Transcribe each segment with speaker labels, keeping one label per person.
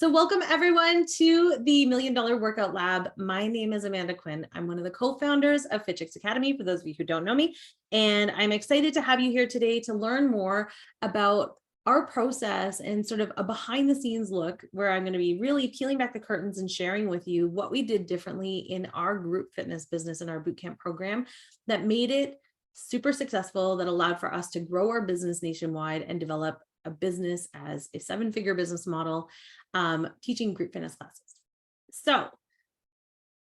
Speaker 1: So welcome everyone to the Million Dollar Workout Lab. My name is Amanda Quinn. I'm one of the co-founders of FitChicks Academy, for those of you who don't know me. And I'm excited to have you here today to learn more about our process and sort of a behind the scenes look where I'm going to be really peeling back the curtains and sharing with you what we did differently in our group fitness business and our bootcamp program that made it super successful, that allowed for us to grow our business nationwide and develop a business as a seven-figure business model, teaching group fitness classes. So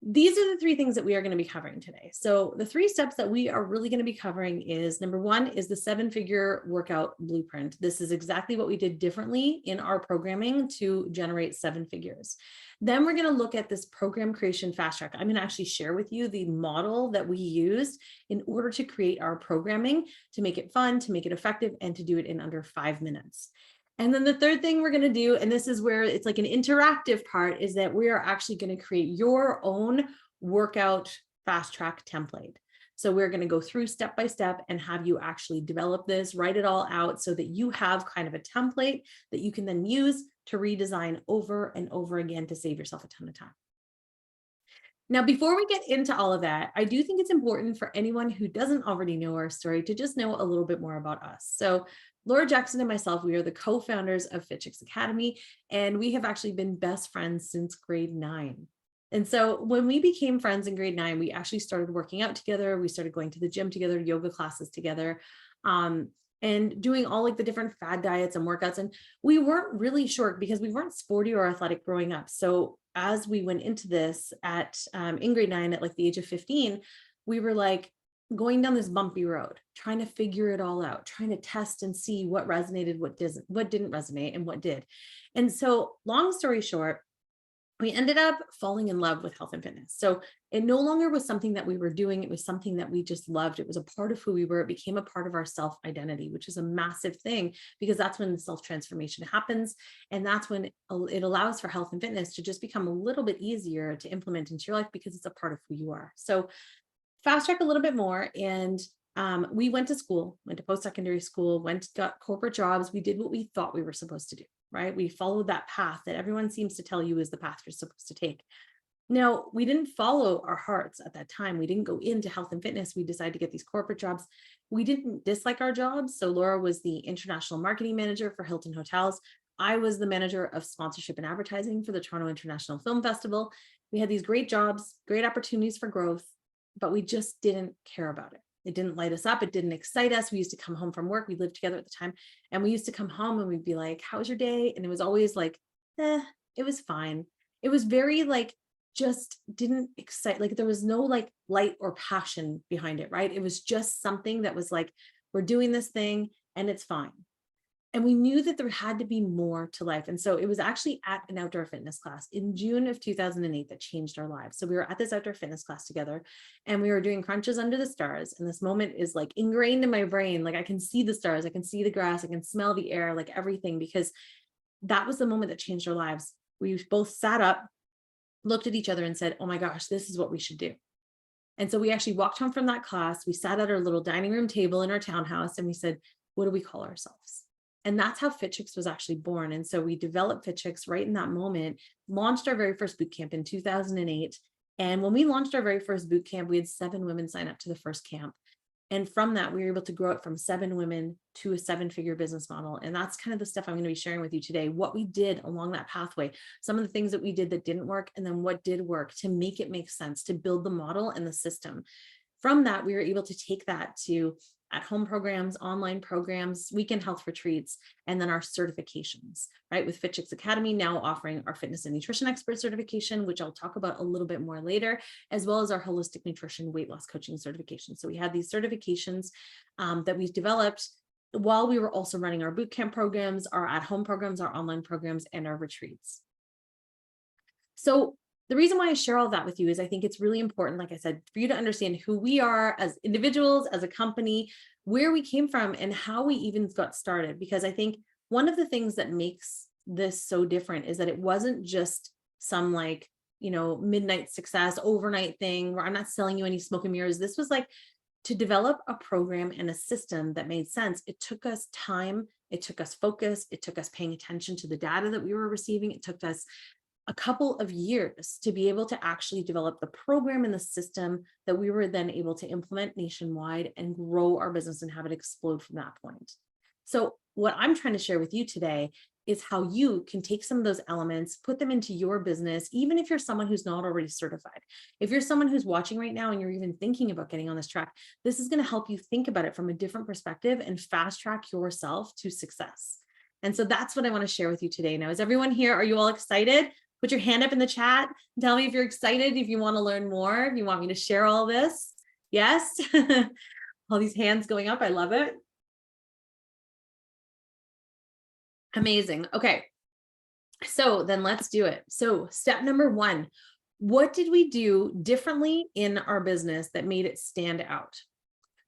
Speaker 1: these are the three things that we are going to be covering today. So the three steps that we are really going to be covering is number one is the seven-figure workout blueprint. This is exactly what we did differently in our programming to generate seven figures. Then we're going to look at this program creation fast track. I'm going to actually share with you the model that we used in order to create our programming, to make it fun, to make it effective, and to do it in under 5 minutes. And then the third thing we're going to do, and this is where it's like an interactive part, is that we are actually going to create your own workout fast track template. So we're going to go through step by step and have you actually develop this, write it all out so that you have kind of a template that you can then use to redesign over and over again to save yourself a ton of time. Now, before we get into all of that, I do think it's important for anyone who doesn't already know our story to just know a little bit more about us. So Laura Jackson and myself, we are the co-founders of FitChicks Academy, and we have actually been best friends since grade 9. And so when we became friends in grade 9, we actually started working out together. We started going to the gym together, yoga classes together, and doing all like the different fad diets and workouts. And we weren't really sure because we weren't sporty or athletic growing up. So as we went into this in grade 9 at like the age of 15, we were like going down this bumpy road, trying to figure it all out, trying to test and see what resonated, what didn't resonate, and what did. And so long story short, we ended up falling in love with health and fitness. So it no longer was something that we were doing. It was something that we just loved. It was a part of who we were. It became a part of our self-identity, which is a massive thing because that's when the self-transformation happens. And that's when it allows for health and fitness to just become a little bit easier to implement into your life because it's a part of who you are. So fast track a little bit more. And we went to school, went to post-secondary school, got corporate jobs. We did what we thought we were supposed to do, right? We followed that path that everyone seems to tell you is the path you're supposed to take. Now, we didn't follow our hearts at that time. We didn't go into health and fitness. We decided to get these corporate jobs. We didn't dislike our jobs. So Laura was the international marketing manager for Hilton Hotels. I was the manager of sponsorship and advertising for the Toronto International Film Festival. We had these great jobs, great opportunities for growth, but we just didn't care about it. It didn't light us up. It didn't excite us. We used to come home from work. We lived together at the time. And we used to come home and we'd be like, how was your day? And it was always like, it was fine. It was very like, just didn't excite. Like there was no like light or passion behind it, right? It was just something that was like, we're doing this thing and it's fine. And we knew that there had to be more to life. And so it was actually at an outdoor fitness class in June of 2008 that changed our lives. So we were at this outdoor fitness class together and we were doing crunches under the stars. And this moment is like ingrained in my brain. Like I can see the stars, I can see the grass, I can smell the air, like everything, because that was the moment that changed our lives. We both sat up, looked at each other and said, oh my gosh, this is what we should do. And so we actually walked home from that class. We sat at our little dining room table in our townhouse and we said, what do we call ourselves? And that's how FitChicks was actually born. And so we developed FitChicks right in that moment, launched our very first boot camp in 2008. And when we launched our very first boot camp, we had 7 women sign up to the first camp. And from that, we were able to grow it from 7 women to a 7-figure business model. And that's kind of the stuff I'm going to be sharing with you today, what we did along that pathway, some of the things that we did that didn't work, and then what did work to make it make sense, to build the model and the system. From that, we were able to take that to at-home programs, online programs, weekend health retreats, and then our certifications, right? With FitChicks Academy now offering our fitness and nutrition expert certification, which I'll talk about a little bit more later, as well as our holistic nutrition weight loss coaching certification. So we had these certifications that we developed while we were also running our bootcamp programs, our at-home programs, our online programs, and our retreats. So the reason why I share all that with you is I think it's really important, like I said, for you to understand who we are as individuals, as a company, where we came from, and how we even got started. Because I think one of the things that makes this so different is that it wasn't just some like, midnight success, overnight thing where I'm not selling you any smoke and mirrors. This was like to develop a program and a system that made sense, it took us time, it took us focus, it took us paying attention to the data that we were receiving. It took us a couple of years to be able to actually develop the program and the system that we were then able to implement nationwide and grow our business and have it explode from that point. So what I'm trying to share with you today is how you can take some of those elements, put them into your business, even if you're someone who's not already certified. If you're someone who's watching right now and you're even thinking about getting on this track, this is going to help you think about it from a different perspective and fast track yourself to success. And so that's what I want to share with you today. Now, is everyone here? Are you all excited? Put your hand up in the chat. Tell me if you're excited, if you want to learn more, if you want me to share all this. Yes. All these hands going up. I love it. Amazing. Okay. So then let's do it. So step number one, what did we do differently in our business that made it stand out?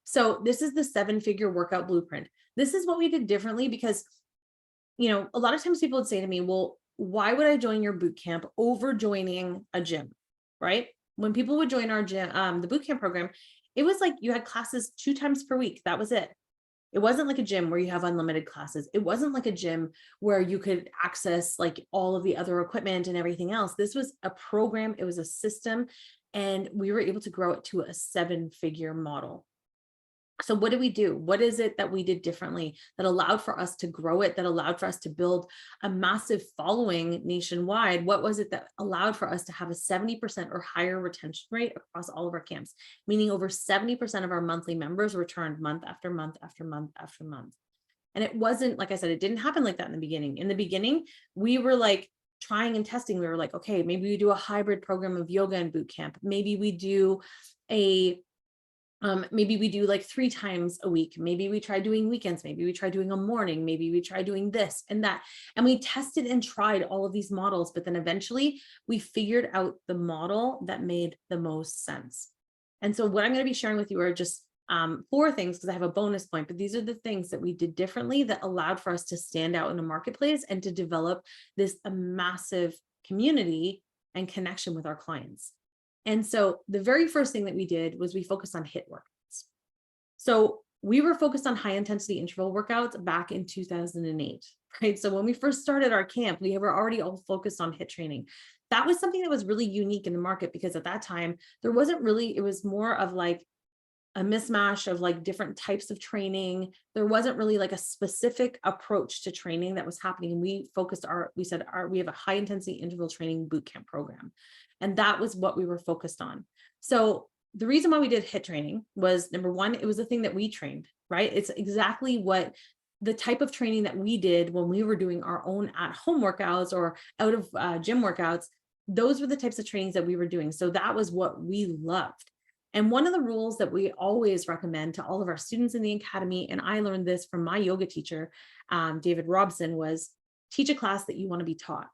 Speaker 1: So this is the 7-figure workout blueprint. This is what we did differently because, a lot of times people would say to me, well, why would I join your boot camp over joining a gym, right? When people would join our gym, the boot camp program, it was like you had classes 2 times per week. That was it. It wasn't like a gym where you have unlimited classes. It wasn't like a gym where you could access like all of the other equipment and everything else. This was a program. It was a system, and we were able to grow it to a 7-figure model. So what did we do? What is it that we did differently that allowed for us to grow it, that allowed for us to build a massive following nationwide? What was it that allowed for us to have a 70% or higher retention rate across all of our camps? Meaning over 70% of our monthly members returned month after month after month after month. And it wasn't, like I said, it didn't happen like that in the beginning. In the beginning, we were like trying and testing. We were like, okay, maybe we do a hybrid program of yoga and boot camp. Maybe we do maybe we do like 3 times a week. Maybe we try doing weekends. Maybe we try doing a morning. Maybe we try doing this and that. And we tested and tried all of these models, but then eventually we figured out the model that made the most sense. And so what I'm going to be sharing with you are just 4 things, because I have a bonus point, but these are the things that we did differently that allowed for us to stand out in the marketplace and to develop this massive community and connection with our clients. And so the very first thing that we did was we focused on HIIT workouts. So we were focused on high intensity interval workouts back in 2008, right? So when we first started our camp, we were already all focused on HIIT training. That was something that was really unique in the market because at that time, there wasn't really, it was more of like a mismatch of like different types of training. There wasn't really like a specific approach to training that was happening. And we have a high intensity interval training bootcamp program. And that was what we were focused on. So the reason why we did HIIT training was, number one, it was the thing that we trained, right? It's exactly what the type of training that we did when we were doing our own at-home workouts or out of gym workouts. Those were the types of trainings that we were doing. So that was what we loved. And one of the rules that we always recommend to all of our students in the academy, and I learned this from my yoga teacher, David Robson, was teach a class that you want to be taught.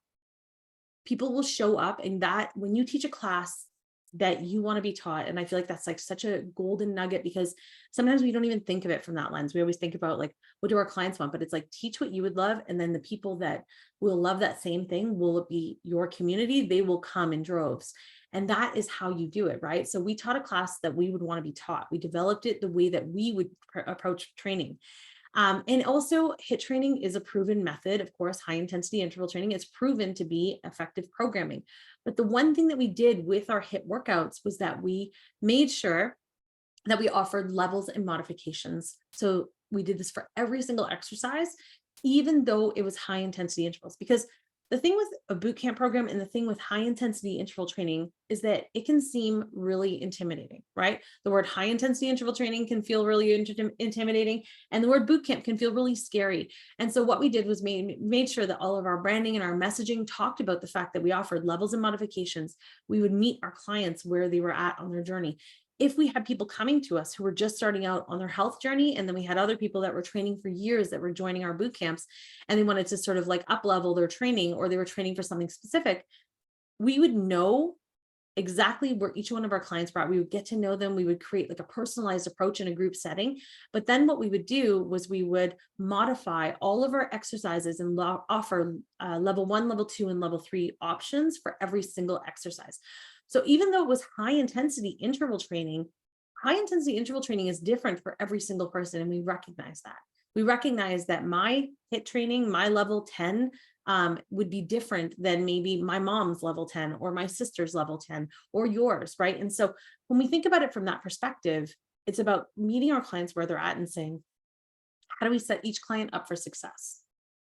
Speaker 1: People will show up, and that when you teach a class that you want to be taught, and I feel like that's like such a golden nugget, because sometimes we don't even think of it from that lens. We always think about like, what do our clients want? But it's like, teach what you would love, and then the people that will love that same thing will be your community. They will come in droves. And that is how you do it, right? So we taught a class that we would want to be taught. We developed it the way that we would approach training. And also HIIT training is a proven method. Of course, high intensity interval training is proven to be effective programming. But the one thing that we did with our HIIT workouts was that we made sure that we offered levels and modifications. So we did this for every single exercise, even though it was high intensity intervals, because the thing with a boot camp program and the thing with high intensity interval training is that it can seem really intimidating, right? The word high intensity interval training can feel really intimidating, and the word boot camp can feel really scary. And so what we did was made sure that all of our branding and our messaging talked about the fact that we offered levels and modifications. We would meet our clients where they were at on their journey. If we had people coming to us who were just starting out on their health journey, and then we had other people that were training for years that were joining our boot camps, and they wanted to sort of like up level their training, or they were training for something specific, we would know exactly where each one of our clients were at. We would get to know them. We would create like a personalized approach in a group setting. But then what we would do was we would modify all of our exercises and offer level 1, level 2, and level 3 options for every single exercise. So even though it was high intensity interval training, high intensity interval training is different for every single person. And we recognize that. We recognize that my HIIT training, my level 10, would be different than maybe my mom's level 10 or my sister's level 10 or yours, right? And so when we think about it from that perspective, it's about meeting our clients where they're at and saying, how do we set each client up for success?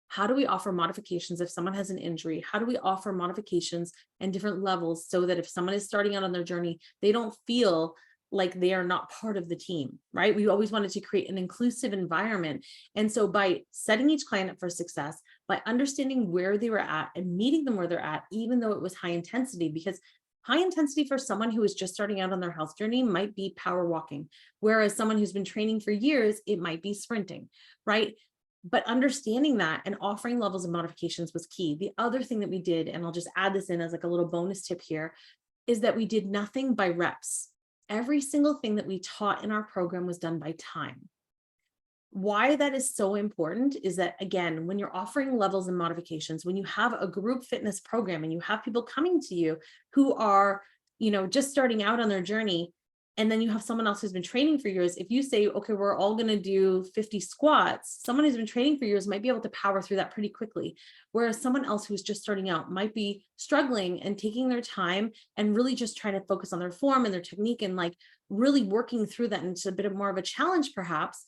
Speaker 1: How do we offer modifications if someone has an injury? How do we offer modifications and different levels so that if someone is starting out on their journey, they don't feel like they are not part of the team, right? We always wanted to create an inclusive environment. And so by setting each client up for success, by understanding where they were at and meeting them where they're at, even though it was high intensity, because high intensity for someone who is just starting out on their health journey might be power walking, whereas someone who's been training for years, it might be sprinting, right? But understanding that and offering levels of modifications was key. The other thing that we did, and I'll just add this in as like a little bonus tip here, is that we did nothing by reps. Every single thing that we taught in our program was done by time. Why that is so important is that, again, when you're offering levels and modifications, when you have a group fitness program and you have people coming to you who are, just starting out on their journey, and then you have someone else who's been training for years, if you say, okay, we're all going to do 50 squats, someone who's been training for years might be able to power through that pretty quickly. Whereas someone else who's just starting out might be struggling and taking their time and really just trying to focus on their form and their technique and like really working through that. And it's a bit of more of a challenge perhaps.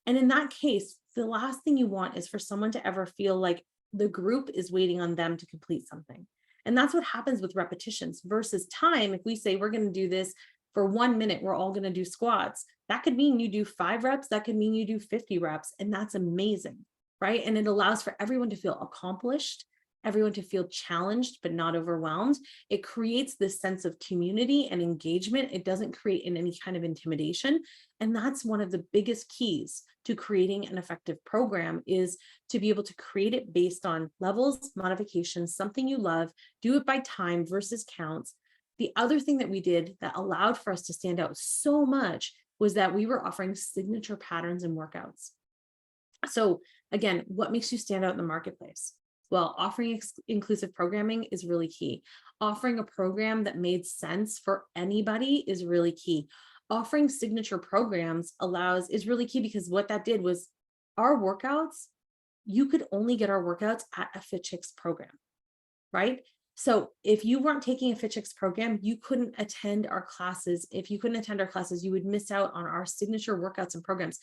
Speaker 1: And in that case, the last thing you want is for someone to ever feel like the group is waiting on them to complete something. And that's what happens with repetitions versus time. If we say we're going to do this for 1 minute, we're all going to do squats. That could mean you do 5 reps. That could mean you do 50 reps. And that's amazing, right? And it allows for everyone to feel accomplished, everyone to feel challenged, but not overwhelmed. It creates this sense of community and engagement. It doesn't create any kind of intimidation. And that's one of the biggest keys to creating an effective program, is to be able to create it based on levels, modifications, something you love, do it by time versus counts. The other thing that we did that allowed for us to stand out so much was that we were offering signature patterns and workouts. So again, what makes you stand out in the marketplace? Well, offering inclusive programming is really key. Offering a program that made sense for anybody is really key. Offering signature programs is really key, because what that did was our workouts, you could only get our workouts at a FitChicks program, right? So if you weren't taking a FitChicks program, you couldn't attend our classes. If you couldn't attend our classes, you would miss out on our signature workouts and programs.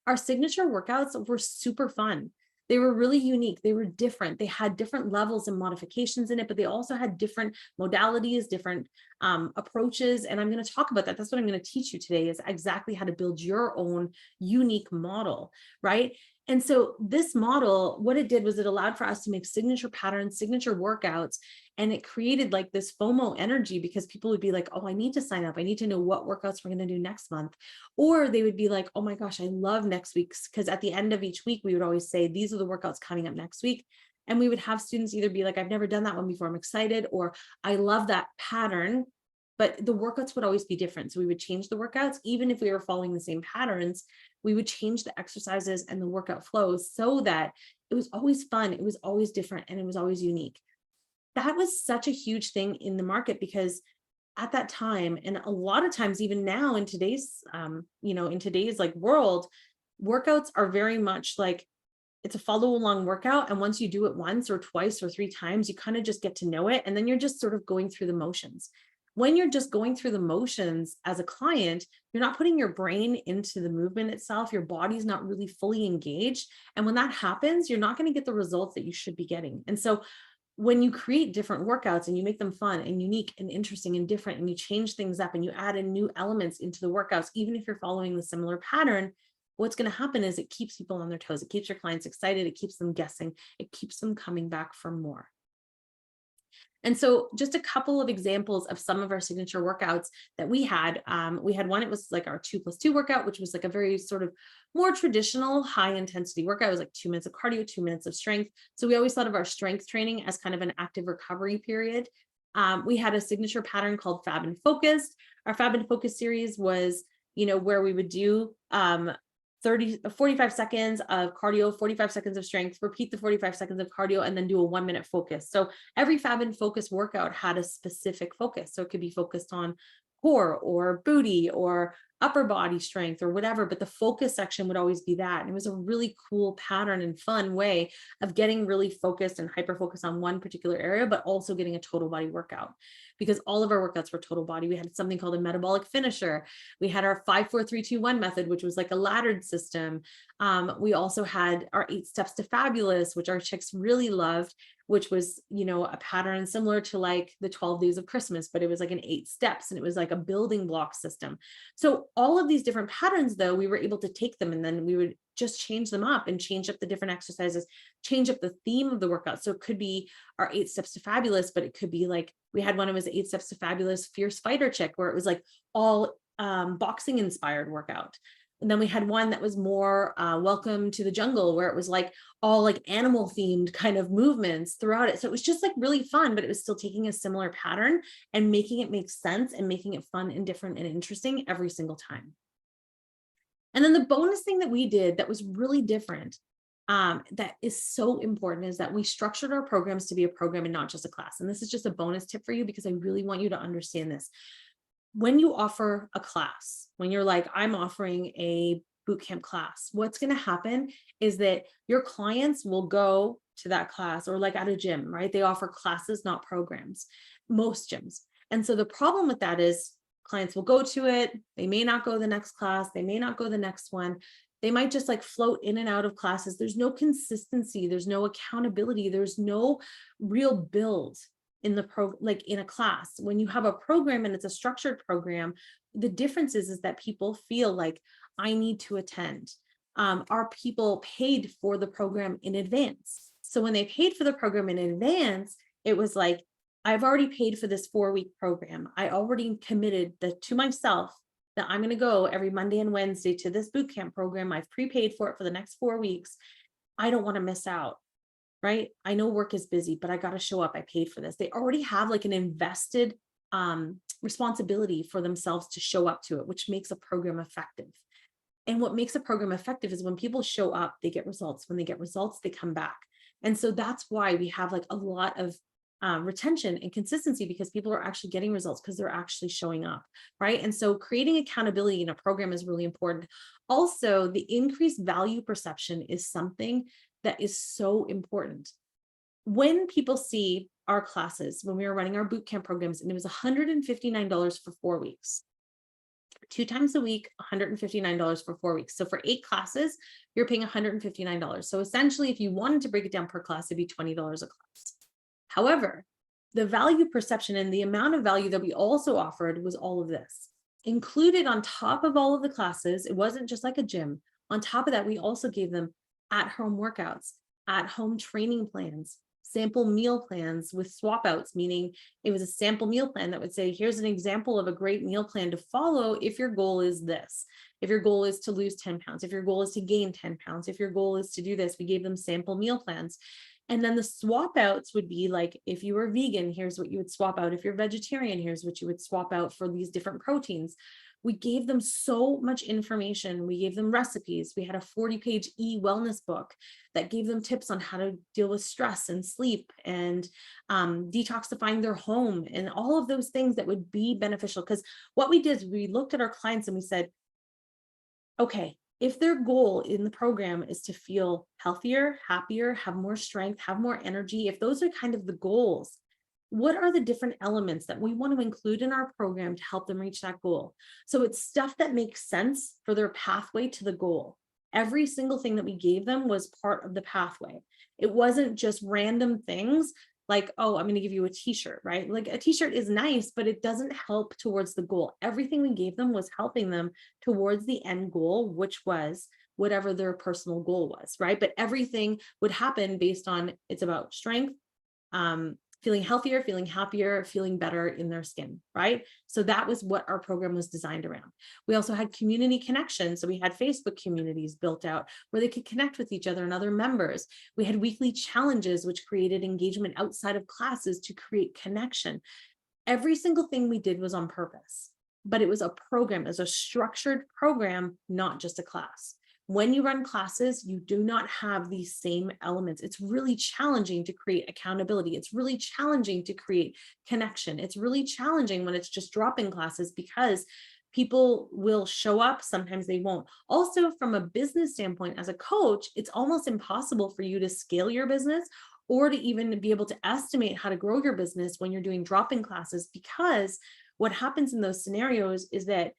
Speaker 1: Our signature workouts were super fun. They were really unique. They were different. They had different levels and modifications in it, but they also had different modalities, different approaches. And I'm going to talk about that. That's what I'm going to teach you today, is exactly how to build your own unique model, right? And so this model, what it did was it allowed for us to make signature patterns, signature workouts, and it created like this FOMO energy, because people would be like, oh, I need to sign up. I need to know what workouts we're going to do next month. Or they would be like, oh my gosh, I love next week's, because at the end of each week, we would always say, these are the workouts coming up next week. And we would have students either be like, I've never done that one before, I'm excited, or I love that pattern. But the workouts would always be different. So we would change the workouts, even if we were following the same patterns, we would change the exercises and the workout flows so that it was always fun, it was always different, and it was always unique. That was such a huge thing in the market, because at that time, and a lot of times even now in today's, in today's like world, workouts are very much like, it's a follow along workout. And once you do it once or twice or 3 times, you kind of just get to know it. And then you're just sort of going through the motions. When you're just going through the motions as a client, you're not putting your brain into the movement itself. Your body's not really fully engaged. And when that happens, you're not going to get the results that you should be getting. And so when you create different workouts and you make them fun and unique and interesting and different, and you change things up and you add in new elements into the workouts, even if you're following the similar pattern, what's going to happen is it keeps people on their toes. It keeps your clients excited. It keeps them guessing. It keeps them coming back for more. And so just a couple of examples of some of our signature workouts that we had. We had one, it was like our 2+2 workout, which was like a very sort of more traditional high intensity workout. It was like 2 minutes of cardio, 2 minutes of strength. So we always thought of our strength training as kind of an active recovery period. We had a signature pattern called Fab and Focused. Our Fab and Focus series was, where we would do 45 seconds of cardio, 45 seconds of strength, repeat the 45 seconds of cardio, and then do a 1 minute focus. So every Fab and Focus workout had a specific focus. So it could be focused on core or booty or upper body strength or whatever, but the focus section would always be that. And it was a really cool pattern and fun way of getting really focused and hyper focused on one particular area, but also getting a total body workout, because all of our workouts were total body. We had something called a metabolic finisher. We had our 5-4-3-2-1 method, which was like a laddered system. We also had our 8 steps to fabulous, which our chicks really loved, which was, a pattern similar to like the 12 days of Christmas, but it was like an 8 steps and it was like a building block system. So all of these different patterns, though, we were able to take them and then we would just change them up and change up the different exercises, change up the theme of the workout. So it could be our 8 steps to fabulous, but it could be like, we had one, it was 8 steps to fabulous fierce fighter chick, where it was like all boxing inspired workout. And then we had one that was more welcome to the jungle, where it was like all like animal themed kind of movements throughout it. So it was just like really fun, but it was still taking a similar pattern and making it make sense and making it fun and different and interesting every single time. And then the bonus thing that we did that was really different, that is so important, is that we structured our programs to be a program and not just a class. And this is just a bonus tip for you, because I really want you to understand this. When you offer a class, when you're like, I'm offering a bootcamp class, what's going to happen is that your clients will go to that class, or like at a gym, right? They offer classes, not programs, most gyms. And so the problem with that is clients will go to it. They may not go the next class. They may not go the next one. They might just like float in and out of classes. There's no consistency. There's no accountability. There's no real build in the like in a class. When you have a program and it's a structured program, the difference is that people feel like, I need to attend. Our people paid for the program in advance. So when they paid for the program in advance, it was like, I've already paid for this 4-week program. I already committed to myself that I'm going to go every Monday and Wednesday to this bootcamp program. I've prepaid for it for the next 4 weeks. I don't want to miss out. Right? I know work is busy, but I got to show up. I paid for this. They already have like an invested responsibility for themselves to show up to it, which makes a program effective. And what makes a program effective is when people show up, they get results. When they get results, they come back. And so that's why we have like a lot of retention and consistency, because people are actually getting results because they're actually showing up, right? And so creating accountability in a program is really important. Also, the increased value perception is something that is so important. When people see our classes, when we were running our bootcamp programs, and it was $159 for 4 weeks, 2 times a week, $159 for 4 weeks. So for 8 classes, you're paying $159. So essentially, if you wanted to break it down per class, it'd be $20 a class. However, the value perception and the amount of value that we also offered was all of this. Included on top of all of the classes, it wasn't just like a gym. On top of that, we also gave them at-home workouts, at-home training plans, sample meal plans with swap outs, meaning it was a sample meal plan that would say, here's an example of a great meal plan to follow if your goal is this. If your goal is to lose 10 pounds, if your goal is to gain 10 pounds, if your goal is to do this, we gave them sample meal plans. And then the swap outs would be like, if you were vegan, here's what you would swap out. If you're vegetarian, here's what you would swap out for these different proteins. We gave them so much information. We gave them recipes. We had a 40-page e-wellness book that gave them tips on how to deal with stress and sleep and detoxifying their home and all of those things that would be beneficial. Because what we did is we looked at our clients and we said, okay, if their goal in the program is to feel healthier, happier, have more strength, have more energy, if those are kind of the goals, what are the different elements that we want to include in our program to help them reach that goal? So it's stuff that makes sense for their pathway to the goal. Every single thing that we gave them was part of the pathway. It wasn't just random things like, oh, I'm going to give you a t-shirt, right? Like a t-shirt is nice, but it doesn't help towards the goal. Everything we gave them was helping them towards the end goal, which was whatever their personal goal was, right? But everything would happen based on, it's about strength, feeling healthier, feeling happier, feeling better in their skin, right? So that was what our program was designed around. We also had community connection. So we had Facebook communities built out where they could connect with each other and other members. We had weekly challenges, which created engagement outside of classes to create connection. Every single thing we did was on purpose, but it was a program, it was a structured program, not just a class. When you run classes, you do not have these same elements. It's really challenging to create accountability. It's really challenging to create connection. It's really challenging when it's just drop-in classes because people will show up, sometimes they won't. Also, from a business standpoint, as a coach, it's almost impossible for you to scale your business or to even be able to estimate how to grow your business when you're doing drop-in classes, because what happens in those scenarios is that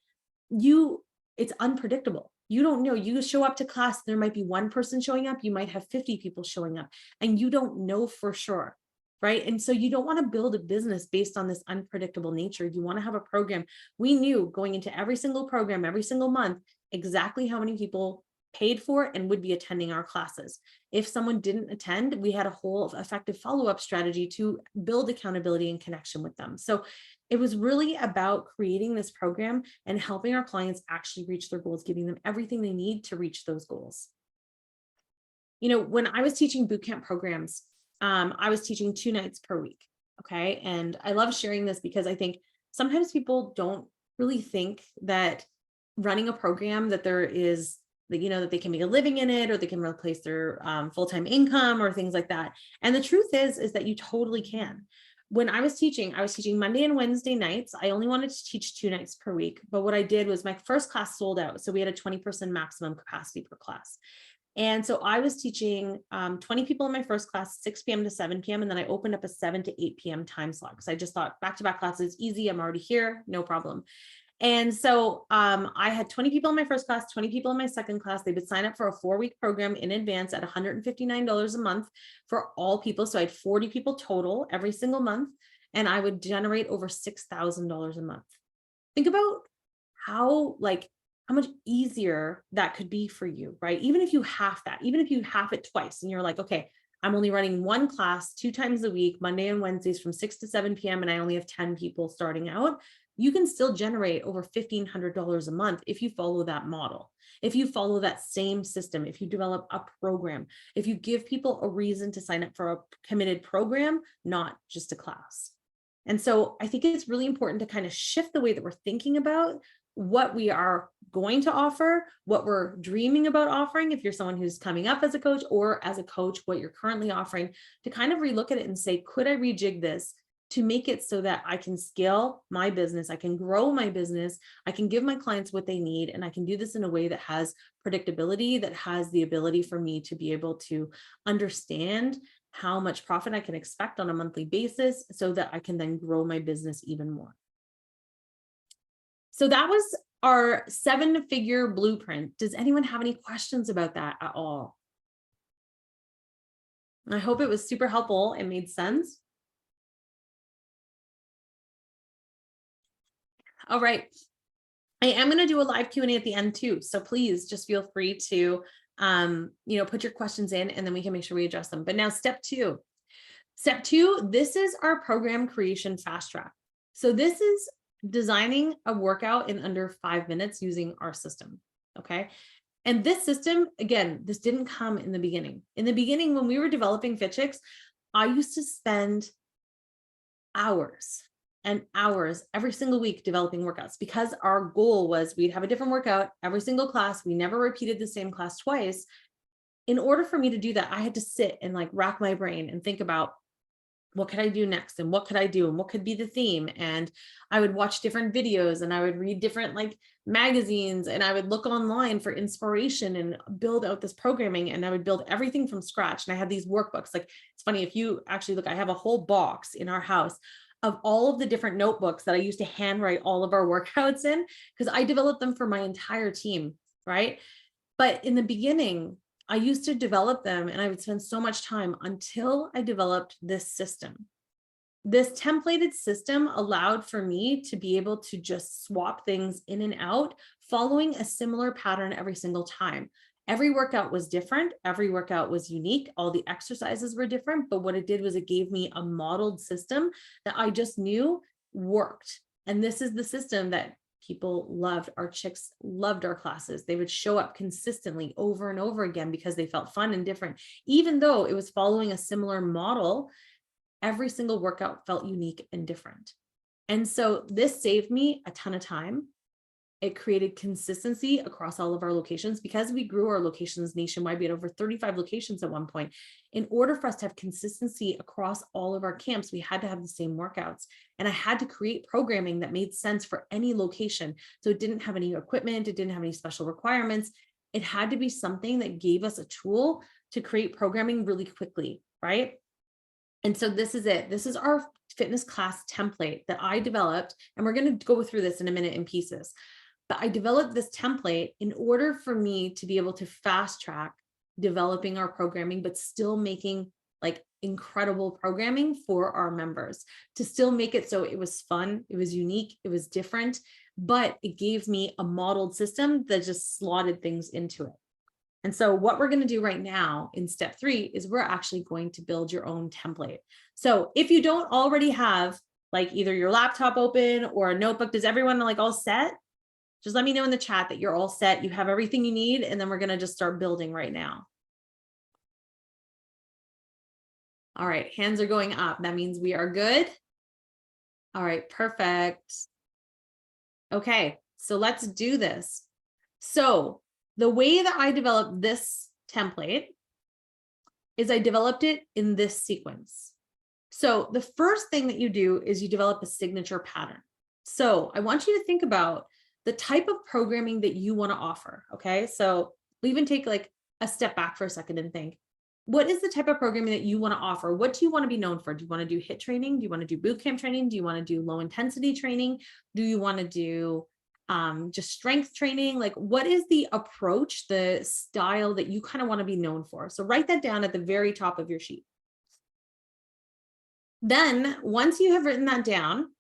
Speaker 1: it's unpredictable. You don't know. You show up to class, there might be one person showing up, you might have 50 people showing up, and you don't know for sure. Right. And so you don't want to build a business based on this unpredictable nature. You want to have a program. We knew going into every single program, every single month, exactly how many people paid for and would be attending our classes. If someone didn't attend, we had a whole effective follow-up strategy to build accountability and connection with them. So it was really about creating this program and helping our clients actually reach their goals, giving them everything they need to reach those goals. When I was teaching bootcamp programs, I was teaching 2 nights per week. Okay. And I love sharing this because I think sometimes people don't really think that running a program that there is that they can make a living in it, or they can replace their full-time income or things like that. And the truth is that you totally can. When I was teaching Monday and Wednesday nights. I only wanted to teach 2 nights per week. But what I did was my first class sold out. So we had a 20% maximum capacity per class. And so I was teaching 20 people in my first class, 6 p.m. to 7 p.m. And then I opened up a 7 to 8 p.m. time slot because I just thought back-to-back classes, easy. I'm already here, no problem. And so I had 20 people in my first class, 20 people in my second class. They would sign up for a 4-week program in advance at $159 a month for all people. So I had 40 people total every single month, and I would generate over $6,000 a month. Think about how much easier that could be for you, right? Even if you half that, even if you half it twice and you're like, okay, I'm only running 1 class 2 times a week, Monday and Wednesdays from 6 to 7 p.m. and I only have 10 people starting out, you can still generate over $1,500 a month if you follow that model, if you follow that same system, if you develop a program, if you give people a reason to sign up for a committed program, not just a class. And so I think it's really important to kind of shift the way that we're thinking about what we are going to offer, what we're dreaming about offering, if you're someone who's coming up as a coach, or as a coach, what you're currently offering, to kind of relook at it and say, could I rejig this to make it so that I can scale my business, I can grow my business, I can give my clients what they need, and I can do this in a way that has predictability, that has the ability for me to be able to understand how much profit I can expect on a monthly basis so that I can then grow my business even more. So that was our 7-figure blueprint. Does anyone have any questions about that at all? I hope it was super helpful and made sense. All right. I am going to do a live Q&A at the end too. So please just feel free to, put your questions in, and then we can make sure we address them. But now step 2. Step 2, this is our program creation fast track. So this is designing a workout in under 5 minutes using our system. Okay. And this system, again, this didn't come in the beginning. In the beginning, when we were developing Fit Chicks, I used to spend hours and hours every single week developing workouts, because our goal was we'd have a different workout every single class. We never repeated the same class twice. In order for me to do that, I had to sit and rack my brain and think about, what could I do next? And what could I do? And what could be the theme? And I would watch different videos, and I would read different magazines, and I would look online for inspiration and build out this programming. And I would build everything from scratch. And I had these workbooks. It's funny, if you actually look, I have a whole box in our house of all of the different notebooks that I used to handwrite all of our workouts in, because I developed them for my entire team. Right. But in the beginning, I used to develop them, and I would spend so much time until I developed this system. This templated system allowed for me to be able to just swap things in and out, following a similar pattern every single time. Every workout was different. Every workout was unique. All the exercises were different, but what it did was it gave me a modeled system that I just knew worked. And this is the system that people loved. Our chicks loved our classes. They would show up consistently over and over again because they felt fun and different. Even though it was following a similar model, every single workout felt unique and different. And so this saved me a ton of time. it created consistency across all of our locations. Because we grew our locations nationwide, we had over 35 locations at one point. In order for us to have consistency across all of our camps, we had to have the same workouts. And I had to create programming that made sense for any location. So it didn't have any equipment, it didn't have any special requirements. It had to be something that gave us a tool to create programming really quickly, right? And so this is it. This is our fitness class template that I developed. And we're going to go through this in a minute in pieces. But I developed this template in order for me to be able to fast track developing our programming, but still making like incredible programming for our members, to still make it so it was fun, it was unique, it was different, but it gave me a modeled system that just slotted things into it. And so what we're going to do right now in step 3 is we're actually going to build your own template. So if you don't already have like either your laptop open or a notebook, does everyone like all set? Just let me know in the chat that you're all set. You have everything you need, and then we're going to just start building right now. All right, hands are going up. That means we are good. All right, perfect. Okay, so let's do this. So the way that I developed this template is I developed it in this sequence. So the first thing that you do is you develop a signature pattern. So I want you to think about the type of programming that you want to offer. Okay, so we even take like a step back for a second and think, what is the type of programming that you want to offer? What do you want to be known for? Do you want to do HIIT training? Do you want to do boot camp training? Do you want to do low intensity training? Do you want to do just strength training? Like, what is the approach, the style that you kind of want to be known for? So write that down at the very top of your sheet. Then once you have written that down,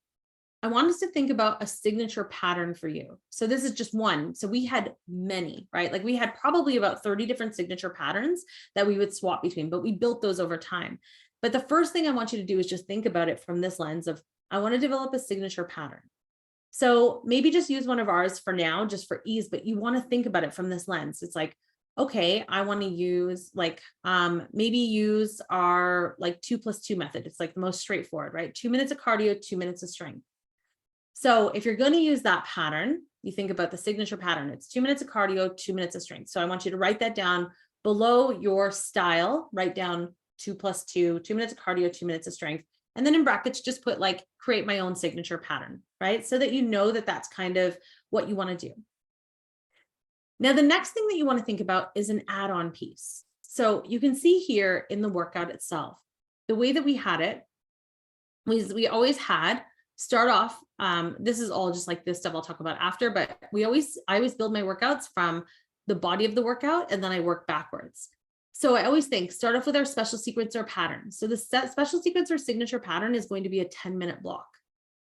Speaker 1: I want us to think about a signature pattern for you. So this is just one. So we had many, right? Like we had probably about 30 different signature patterns that we would swap between, but we built those over time. But the first thing I want you to do is just think about it from this lens of, I want to develop a signature pattern. So maybe just use one of ours for now, just for ease, but you want to think about it from this lens. It's like, okay, I want to use like, maybe use our like 2+2 method. It's like the most straightforward, right? 2 minutes of cardio, 2 minutes of strength. So if you're going to use that pattern, you think about the signature pattern. It's 2 minutes of cardio, 2 minutes of strength. So I want you to write that down below your style. Write down 2+2, 2 minutes of cardio, 2 minutes of strength. And then in brackets, just put like create my own signature pattern, right? So that you know that that's kind of what you want to do. Now, the next thing that you want to think about is an add-on piece. So you can see here in the workout itself, the way that we had it was we always had start off, this is all just like this stuff I'll talk about after, but I always build my workouts from the body of the workout and then I work backwards. So I always think start off with our special sequence or pattern. So the special sequence or signature pattern is going to be a 10-minute block.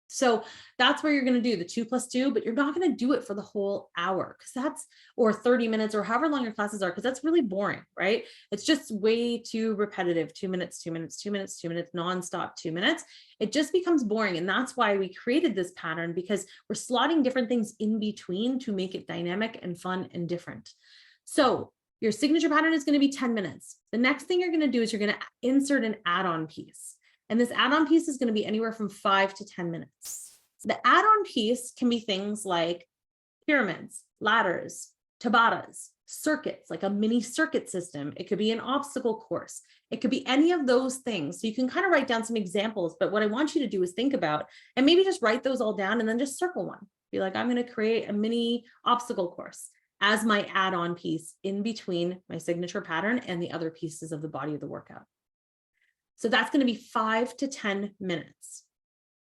Speaker 1: So that's where you're going to do the 2+2, but you're not going to do it for the whole hour or 30 minutes or however long your classes are, because that's really boring, right? It's just way too repetitive. 2 minutes, 2 minutes, 2 minutes, 2 minutes, nonstop 2 minutes. It just becomes boring. And that's why we created this pattern, because we're slotting different things in between to make it dynamic and fun and different. So your signature pattern is going to be 10 minutes. The next thing you're going to do is you're going to insert an add-on piece. And this add-on piece is going to be anywhere from 5 to 10 minutes. The add-on piece can be things like pyramids, ladders, Tabatas, circuits, like a mini circuit system. It could be an obstacle course. It could be any of those things. So you can kind of write down some examples, but what I want you to do is think about, and maybe just write those all down and then just circle one. Be like, I'm going to create a mini obstacle course as my add-on piece in between my signature pattern and the other pieces of the body of the workout. So that's going to be 5 to 10 minutes.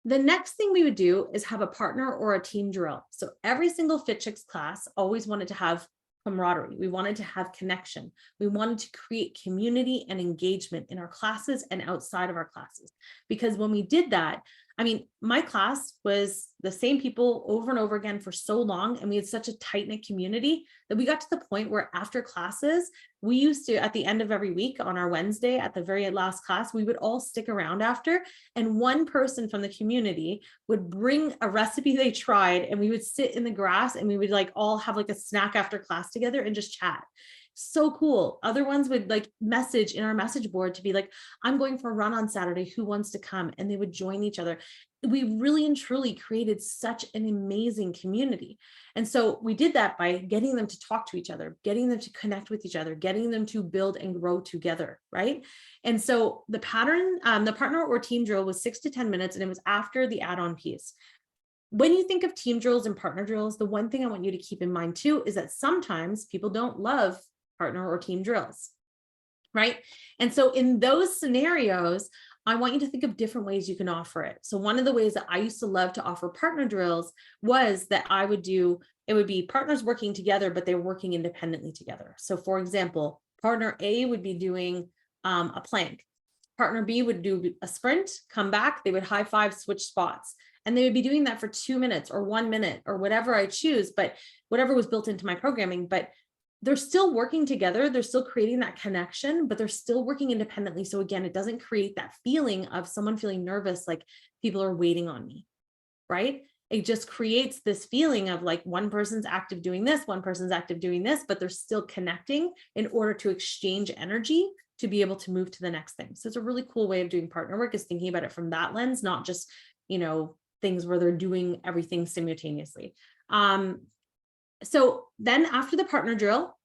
Speaker 1: The next thing we would do is have a partner or a team drill. So every single Fit Chicks class always wanted to have camaraderie. We wanted to have connection. We wanted to create community and engagement in our classes and outside of our classes. Because when we did that, I mean, my class was the same people over and over again for so long, and we had such a tight-knit community that we got to the point where after classes, we used to, at the end of every week on our Wednesday, at the very last class, we would all stick around after, and one person from the community would bring a recipe they tried, and we would sit in the grass and we would like all have like a snack after class together and just chat. So cool. Other ones would like message in our message board to be like, I'm going for a run on Saturday. Who wants to come? And they would join each other. We really and truly created such an amazing community. And so we did that by getting them to talk to each other, getting them to connect with each other, getting them to build and grow together, right? And so the pattern, the partner or team drill was 6 to 10 minutes, and it was after the add-on piece. When you think of team drills and partner drills, the one thing I want you to keep in mind too is that sometimes people don't love partner or team drills, right? And so in those scenarios, I want you to think of different ways you can offer it. So one of the ways that I used to love to offer partner drills was that I would do, it would be partners working together, but they're working independently together. So for example, partner A would be doing a plank. Partner B would do a sprint, come back, they would high five, switch spots. And they would be doing that for 2 minutes or 1 minute or whatever I choose, but whatever was built into my programming. But they're still working together. They're still creating that connection, but they're still working independently. So again, it doesn't create that feeling of someone feeling nervous, like people are waiting on me, right? It just creates this feeling of like one person's active doing this, one person's active doing this, but they're still connecting in order to exchange energy to be able to move to the next thing. So it's a really cool way of doing partner work, is thinking about it from that lens, not just, things where they're doing everything simultaneously. So then after the partner drill,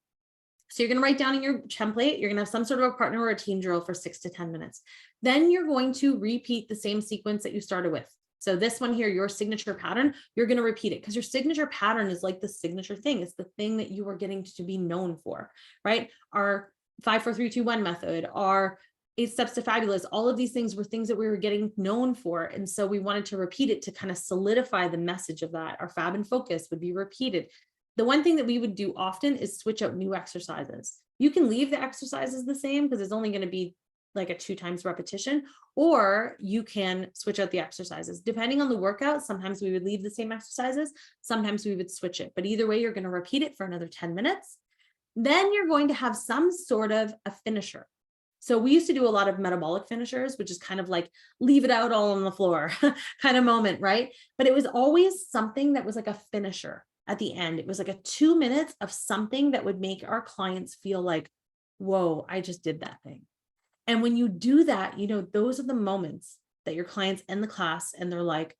Speaker 1: so you're going to write down in your template, you're going to have some sort of a partner or a team drill for 6 to 10 minutes. Then you're going to repeat the same sequence that you started with. So this one here, your signature pattern, you're going to repeat it because your signature pattern is like the signature thing. It's the thing that you are getting to be known for, right? Our 5, 4, 3, 2, 1 method, our 8 steps to fabulous, all of these things were things that we were getting known for. And so we wanted to repeat it to kind of solidify the message of that. Our fab and focus would be repeated. The one thing that we would do often is switch out new exercises. You can leave the exercises the same because it's only going to be like a 2 times repetition, or you can switch out the exercises. Depending on the workout, sometimes we would leave the same exercises, sometimes we would switch it. But either way, you're going to repeat it for another 10 minutes. Then you're going to have some sort of a finisher. So we used to do a lot of metabolic finishers, which is kind of like leave it out all on the floor kind of moment, right? But it was always something that was like a finisher at the end. It was like a 2 minutes of something that would make our clients feel like, whoa, I just did that thing. And when you do that, those are the moments that your clients end the class and they're like,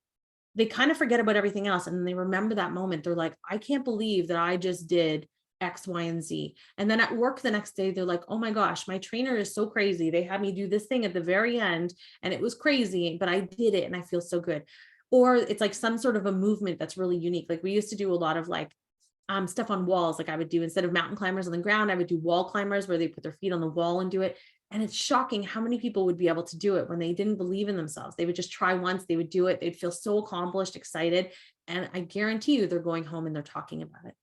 Speaker 1: they kind of forget about everything else. And then they remember that moment. They're like, I can't believe that I just did X, Y, and Z. And then at work the next day, they're like, oh my gosh, my trainer is so crazy. They had me do this thing at the very end and it was crazy, but I did it and I feel so good. Or it's like some sort of a movement that's really unique. Like we used to do a lot of like stuff on walls. Like I would do, instead of mountain climbers on the ground, I would do wall climbers where they put their feet on the wall and do it. And it's shocking how many people would be able to do it when they didn't believe in themselves. They would just try once, they would do it. They'd feel so accomplished, excited. And I guarantee you they're going home and they're talking about it.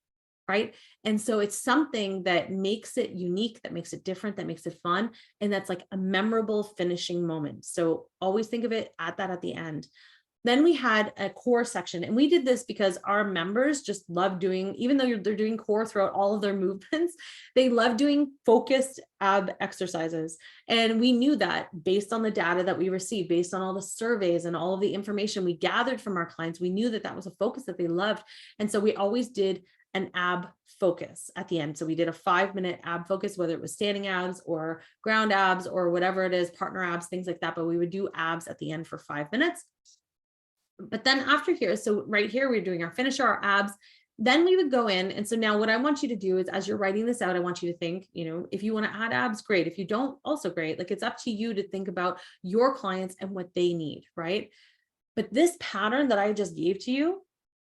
Speaker 1: Right. And so it's something that makes it unique, that makes it different, that makes it fun. And that's like a memorable finishing moment. So always think of it at the end. Then we had a core section, and we did this because our members just love doing, even though they're doing core throughout all of their movements, they love doing focused ab exercises. And we knew that based on the data that we received, based on all the surveys and all of the information we gathered from our clients, we knew that that was a focus that they loved. And so we always did an ab focus at the end. So we did a 5-minute ab focus, whether it was standing abs or ground abs or whatever it is, partner abs, things like that. But we would do abs at the end for 5 minutes. But then after here, so right here, we're doing our finisher, our abs. Then we would go in. And so now what I want you to do is, as you're writing this out, I want you to think, if you want to add abs, great. If you don't, also great. Like it's up to you to think about your clients and what they need, right? But this pattern that I just gave to you,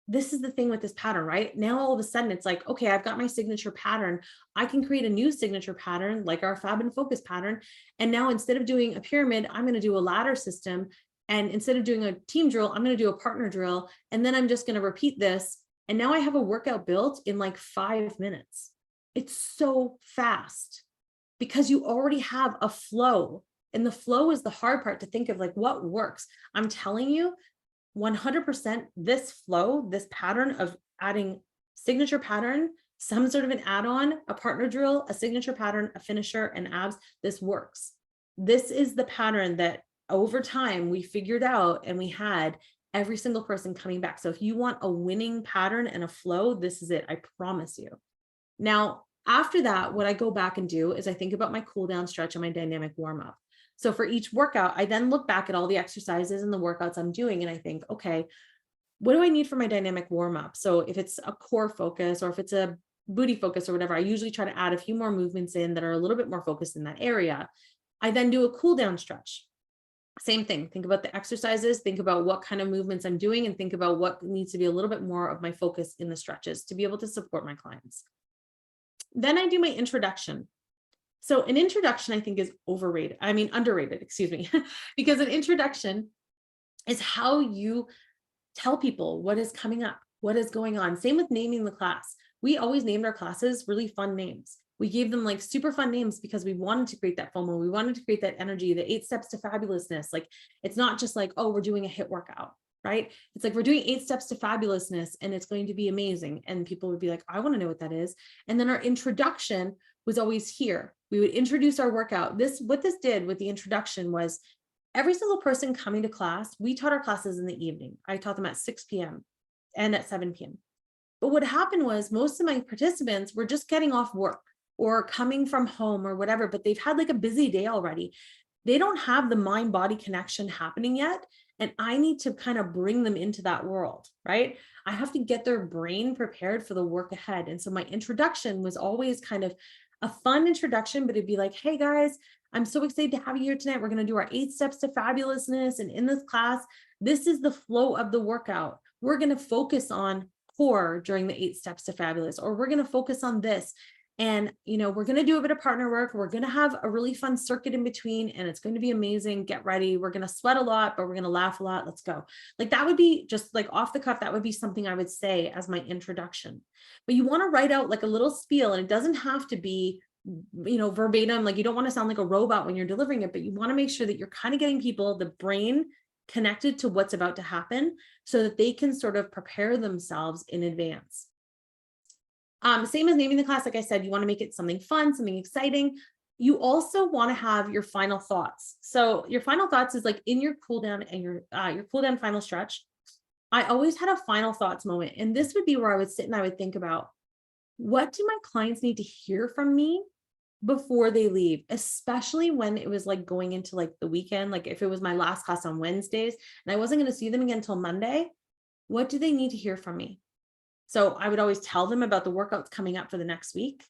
Speaker 1: this is the thing with this pattern, right? Now, all of a sudden it's like, okay, I've got my signature pattern. I can create a new signature pattern, like our fab and focus pattern. And now instead of doing a pyramid, I'm going to do a ladder system. And instead of doing a team drill, I'm going to do a partner drill. And then I'm just going to repeat this. And now I have a workout built in like 5 minutes. It's so fast because you already have a flow. And the flow is the hard part, to think of like what works. I'm telling you, 100% this flow, this pattern of adding signature pattern, some sort of an add-on, a partner drill, a signature pattern, a finisher, and abs, this works. This is the pattern that over time we figured out, and we had every single person coming back. So if you want a winning pattern and a flow, this is it. I promise you. Now, After that, what I go back and do is I think about my cool down stretch and my dynamic warm up. So for each workout, I then look back at all the exercises and the workouts I'm doing. And I think, okay, what do I need for my dynamic warm up? So if it's a core focus or if it's a booty focus or whatever, I usually try to add a few more movements in that are a little bit more focused in that area. I then do a cool down stretch. Same thing. Think about the exercises, think about what kind of movements I'm doing, and think about what needs to be a little bit more of my focus in the stretches to be able to support my clients. Then I do my introduction. So an introduction, I think, is underrated, excuse me, because an introduction is how you tell people what is coming up, what is going on. Same with naming the class. We always named our classes really fun names. We gave them like super fun names because we wanted to create that FOMO. We wanted to create that energy, the 8 steps to fabulousness. Like, it's not just like, oh, we're doing a HIIT workout, right? It's like, we're doing 8 steps to fabulousness and it's going to be amazing. And people would be like, I want to know what that is. And then our introduction was always here. We would introduce our workout. What this did with the introduction was every single person coming to class, we taught our classes in the evening. I taught them at 6 p.m. and at 7 p.m. But what happened was most of my participants were just getting off work or coming from home or whatever, but they've had like a busy day already. They don't have the mind-body connection happening yet. And I need to kind of bring them into that world, right? I have to get their brain prepared for the work ahead. And so my introduction was always kind of a fun introduction, but it'd be like, hey guys, I'm so excited to have you here tonight. We're going to do our 8 steps to fabulousness. And in this class, this is the flow of the workout. We're going to focus on core during the 8 steps to fabulous, or we're going to focus on this. And, we're going to do a bit of partner work. We're going to have a really fun circuit in between, and it's going to be amazing. Get ready. We're going to sweat a lot, but we're going to laugh a lot. Let's go. Like, that would be just like off the cuff. That would be something I would say as my introduction. But you want to write out like a little spiel, and it doesn't have to be verbatim. Like, you don't want to sound like a robot when you're delivering it, but you want to make sure that you're kind of getting people, the brain, connected to what's about to happen so that they can sort of prepare themselves in advance. Same as naming the class. Like I said, you want to make it something fun, something exciting. You also want to have your final thoughts. So your final thoughts is like in your cool down and your cool down final stretch. I always had a final thoughts moment. And this would be where I would sit and I would think about, what do my clients need to hear from me before they leave, especially when it was like going into like the weekend. Like if it was my last class on Wednesdays and I wasn't going to see them again until Monday, what do they need to hear from me? So I would always tell them about the workouts coming up for the next week.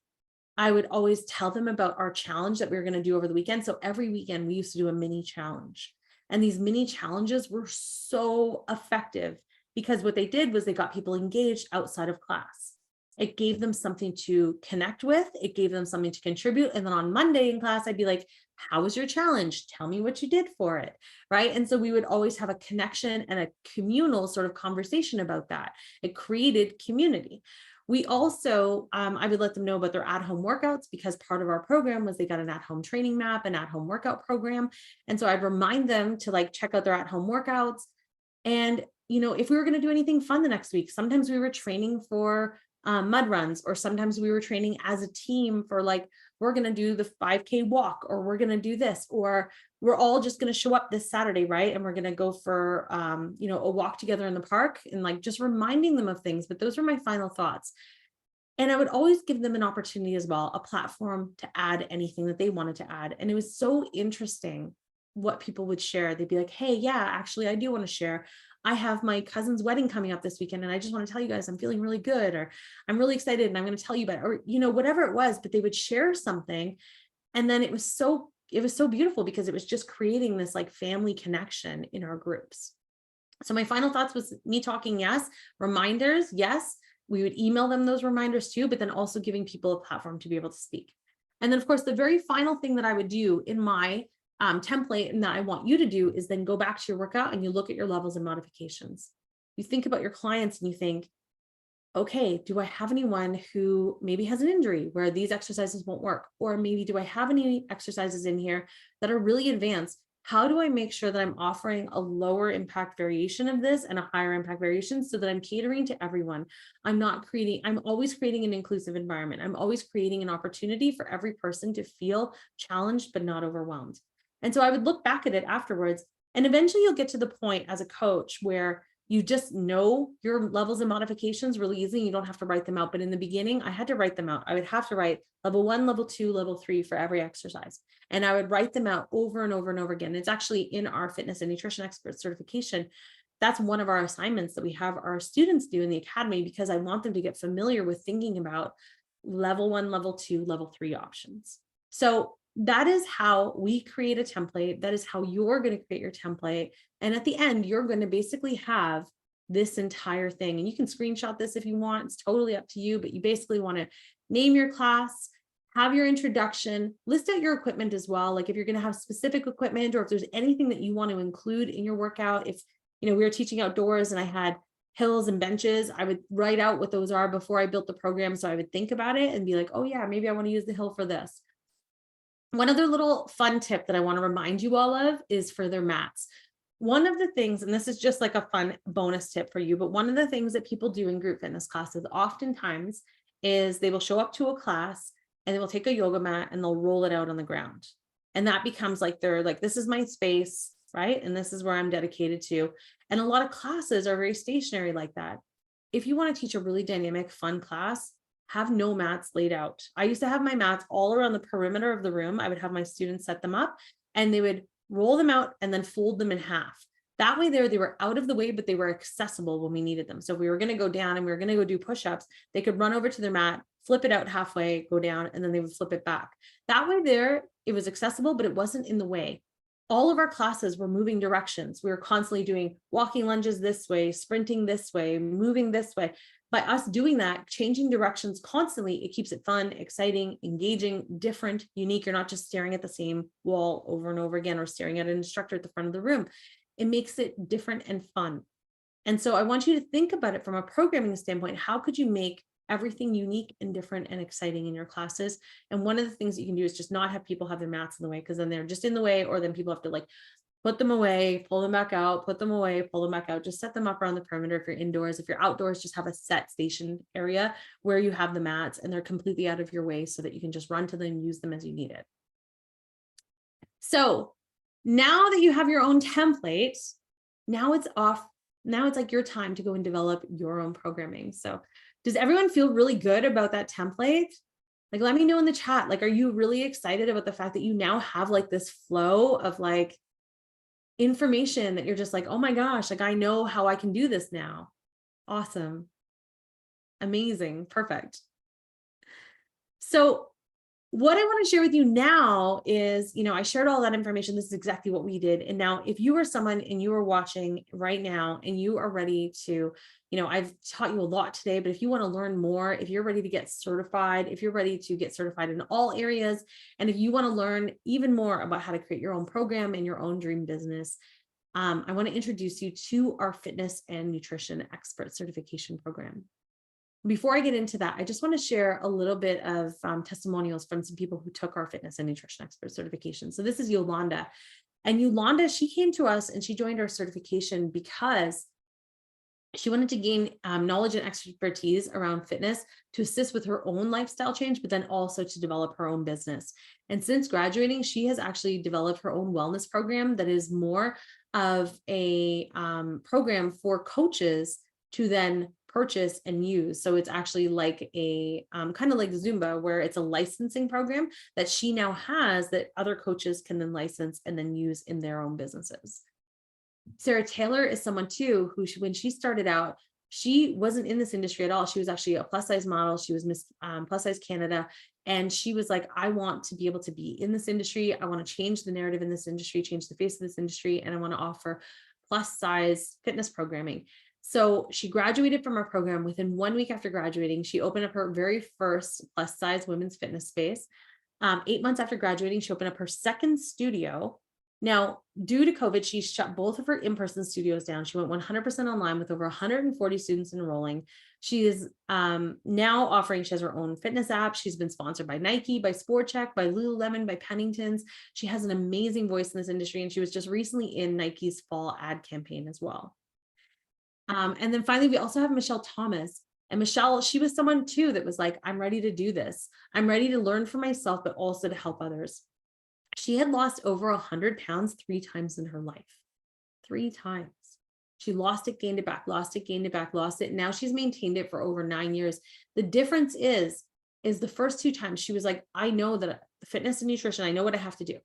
Speaker 1: I would always tell them about our challenge that we were going to do over the weekend. So every weekend we used to do a mini challenge, and these mini challenges were so effective because what they did was they got people engaged outside of class. It gave them something to connect with. It gave them something to contribute. And then on Monday in class, I'd be like, how was your challenge? Tell me what you did for it, right? And so we would always have a connection and a communal sort of conversation about that. It created community. We also, I would let them know about their at-home workouts, because part of our program was they got an at-home training map, an at-home workout program. And so I'd remind them to like check out their at-home workouts. And, if we were going to do anything fun the next week, sometimes we were training for mud runs, or sometimes we were training as a team for like, we're going to do the 5K walk, or we're going to do this, or we're all just going to show up this Saturday, right? And we're going to go for, a walk together in the park, and like just reminding them of things. But those were my final thoughts. And I would always give them an opportunity as well, a platform to add anything that they wanted to add. And it was so interesting what people would share. They'd be like, hey, yeah, actually, I do want to share. I have my cousin's wedding coming up this weekend, and I just want to tell you guys I'm feeling really good, or I'm really excited and I'm going to tell you about it, or, whatever it was, but they would share something. And then it was so beautiful because it was just creating this like family connection in our groups. So my final thoughts was me talking, yes, reminders, yes, we would email them those reminders too, but then also giving people a platform to be able to speak. And then of course, the very final thing that I would do in my template and that I want you to do is then go back to your workout and you look at your levels and modifications. You think about your clients and you think, okay, do I have anyone who maybe has an injury where these exercises won't work? Or maybe do I have any exercises in here that are really advanced? How do I make sure that I'm offering a lower impact variation of this and a higher impact variation so that I'm catering to everyone? I'm always creating an inclusive environment. I'm always creating an opportunity for every person to feel challenged, but not overwhelmed. And so I would look back at it afterwards, and eventually you'll get to the point as a coach where you just know your levels and modifications really easily. You don't have to write them out. But in the beginning, I had to write them out. I would have to write level 1, level 2, level 3 for every exercise. And I would write them out over and over and over again. It's actually in our fitness and nutrition expert certification. That's one of our assignments that we have our students do in the academy, because I want them to get familiar with thinking about level 1, level 2, level 3 options. So that is how we create a template. That is how you're going to create your template. And at the end, you're going to basically have this entire thing. And you can screenshot this if you want. It's totally up to you, but you basically want to name your class, have your introduction, list out your equipment as well. Like if you're going to have specific equipment, or if there's anything that you want to include in your workout. If, we were teaching outdoors and I had hills and benches, I would write out what those are before I built the program. So I would think about it and be like, oh yeah, maybe I want to use the hill for this. One other little fun tip that I want to remind you all of is for their mats. One of the things, and this is just like a fun bonus tip for you, but one of the things that people do in group fitness classes oftentimes is they will show up to a class and they will take a yoga mat and they'll roll it out on the ground. And that becomes like this is my space, right? And this is where I'm dedicated to. And a lot of classes are very stationary like that. If you want to teach a really dynamic, fun class, have no mats laid out. I used to have my mats all around the perimeter of the room. I would have my students set them up and they would roll them out and then fold them in half. That way they were out of the way, but they were accessible when we needed them. So if we were going to go down and we were going to go do push-ups, they could run over to their mat, flip it out halfway, go down, and then they would flip it back. That way it was accessible, but it wasn't in the way. All of our classes were moving directions. We were constantly doing walking lunges this way, sprinting this way, moving this way. By us doing that, changing directions constantly, it keeps it fun, exciting, engaging, different, unique. You're not just staring at the same wall over and over again, or staring at an instructor at the front of the room. It makes it different and fun. And so I want you to think about it from a programming standpoint. How could you make everything unique and different and exciting in your classes? And one of the things that you can do is just not have people have their mats in the way, because then they're just in the way, or then people have to put them away, pull them back out, put them away, pull them back out. Just set them up around the perimeter if you're indoors. If you're outdoors, just have a set station area where you have the mats and they're completely out of your way so that you can just run to them and use them as you need it. So now that you have your own template, now it's off. Now it's like your time to go and develop your own programming. So does everyone feel really good about that template? Like, let me know in the chat. Like, are you really excited about the fact that you now have this flow of information that you're just like, oh my gosh, I know how I can do this now. Awesome. Amazing. Perfect. So what I want to share with you now is, I shared all that information. This is exactly what we did. And now if you are someone and you are watching right now and you are ready to, I've taught you a lot today, but if you want to learn more, if you're ready to get certified, if you're ready to get certified in all areas, and if you want to learn even more about how to create your own program and your own dream business, I want to introduce you to our fitness and nutrition expert certification program. Before I get into that, I just want to share a little bit of testimonials from some people who took our fitness and nutrition expert certification. So this is Yolanda. And Yolanda, she came to us and she joined our certification because she wanted to gain knowledge and expertise around fitness to assist with her own lifestyle change, but then also to develop her own business. And since graduating, she has actually developed her own wellness program that is more of a program for coaches to then purchase and use. So it's actually like a kind of like Zumba, where it's a licensing program that she now has that other coaches can then license and then use in their own businesses. Sarah Taylor is someone too, who when she started out, she wasn't in this industry at all. She was actually a plus size model. She was Miss Plus Size Canada. And she was like, I want to be able to be in this industry. I want to change the narrative in this industry, change the face of this industry. And I want to offer plus size fitness programming. So she graduated from our program. Within 1 week after graduating, she opened up her very first plus size women's fitness space. 8 months after graduating, she opened up her second studio. Now, due to COVID, she shut both of her in-person studios down. She went 100% online with over 140 students enrolling. She is now offering, she has her own fitness app. She's been sponsored by Nike, by Sport Check, by Lululemon, by Pennington's. She has an amazing voice in this industry, and she was just recently in Nike's fall ad campaign as well. And then finally, we also have Michelle Thomas. And Michelle, she was someone too that was like, I'm ready to do this. I'm ready to learn for myself, but also to help others. She had lost over 100 pounds 3 times in her life. 3 times. She lost it, gained it back, lost it, gained it back, lost it. Now she's maintained it for over 9 years. The difference is the first 2 times she was like, I know that fitness and nutrition, I know what I have to do.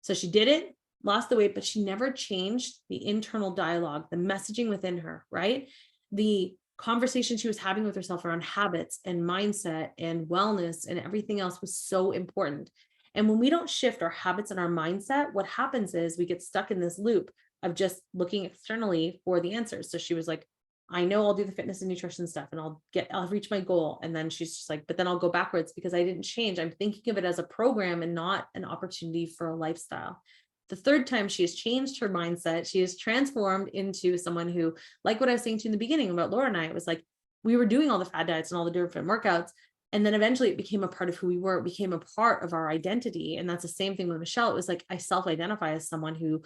Speaker 1: So she did it, lost the weight, but she never changed the internal dialogue, the messaging within her, right? The conversation she was having with herself around habits and mindset and wellness and everything else was so important. And when we don't shift our habits and our mindset, what happens is we get stuck in this loop of just looking externally for the answers. So she was like, I know I'll do the fitness and nutrition stuff and I'll reach my goal. And then she's just like, but then I'll go backwards because I didn't change. I'm thinking of it as a program and not an opportunity for a lifestyle. The third time she has changed her mindset, she has transformed into someone who, like what I was saying to you in the beginning about Laura and I, it was like, we were doing all the fad diets and all the different workouts. And then eventually it became a part of who we were. It became a part of our identity. And that's the same thing with Michelle. It was like, I self-identify as someone who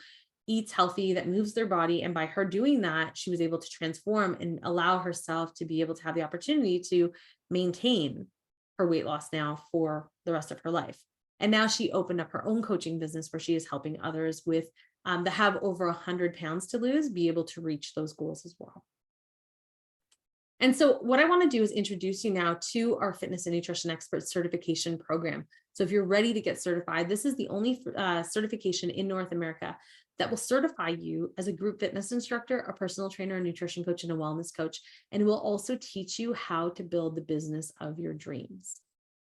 Speaker 1: eats healthy, that moves their body. And by her doing that, she was able to transform and allow herself to be able to have the opportunity to maintain her weight loss now for the rest of her life. And now she opened up her own coaching business where she is helping others with that have over 100 pounds to lose, be able to reach those goals as well. And so what I want to do is introduce you now to our fitness and nutrition expert certification program. So if you're ready to get certified, this is the only certification in North America that will certify you as a group fitness instructor, a personal trainer, a nutrition coach, and a wellness coach. And it will also teach you how to build the business of your dreams.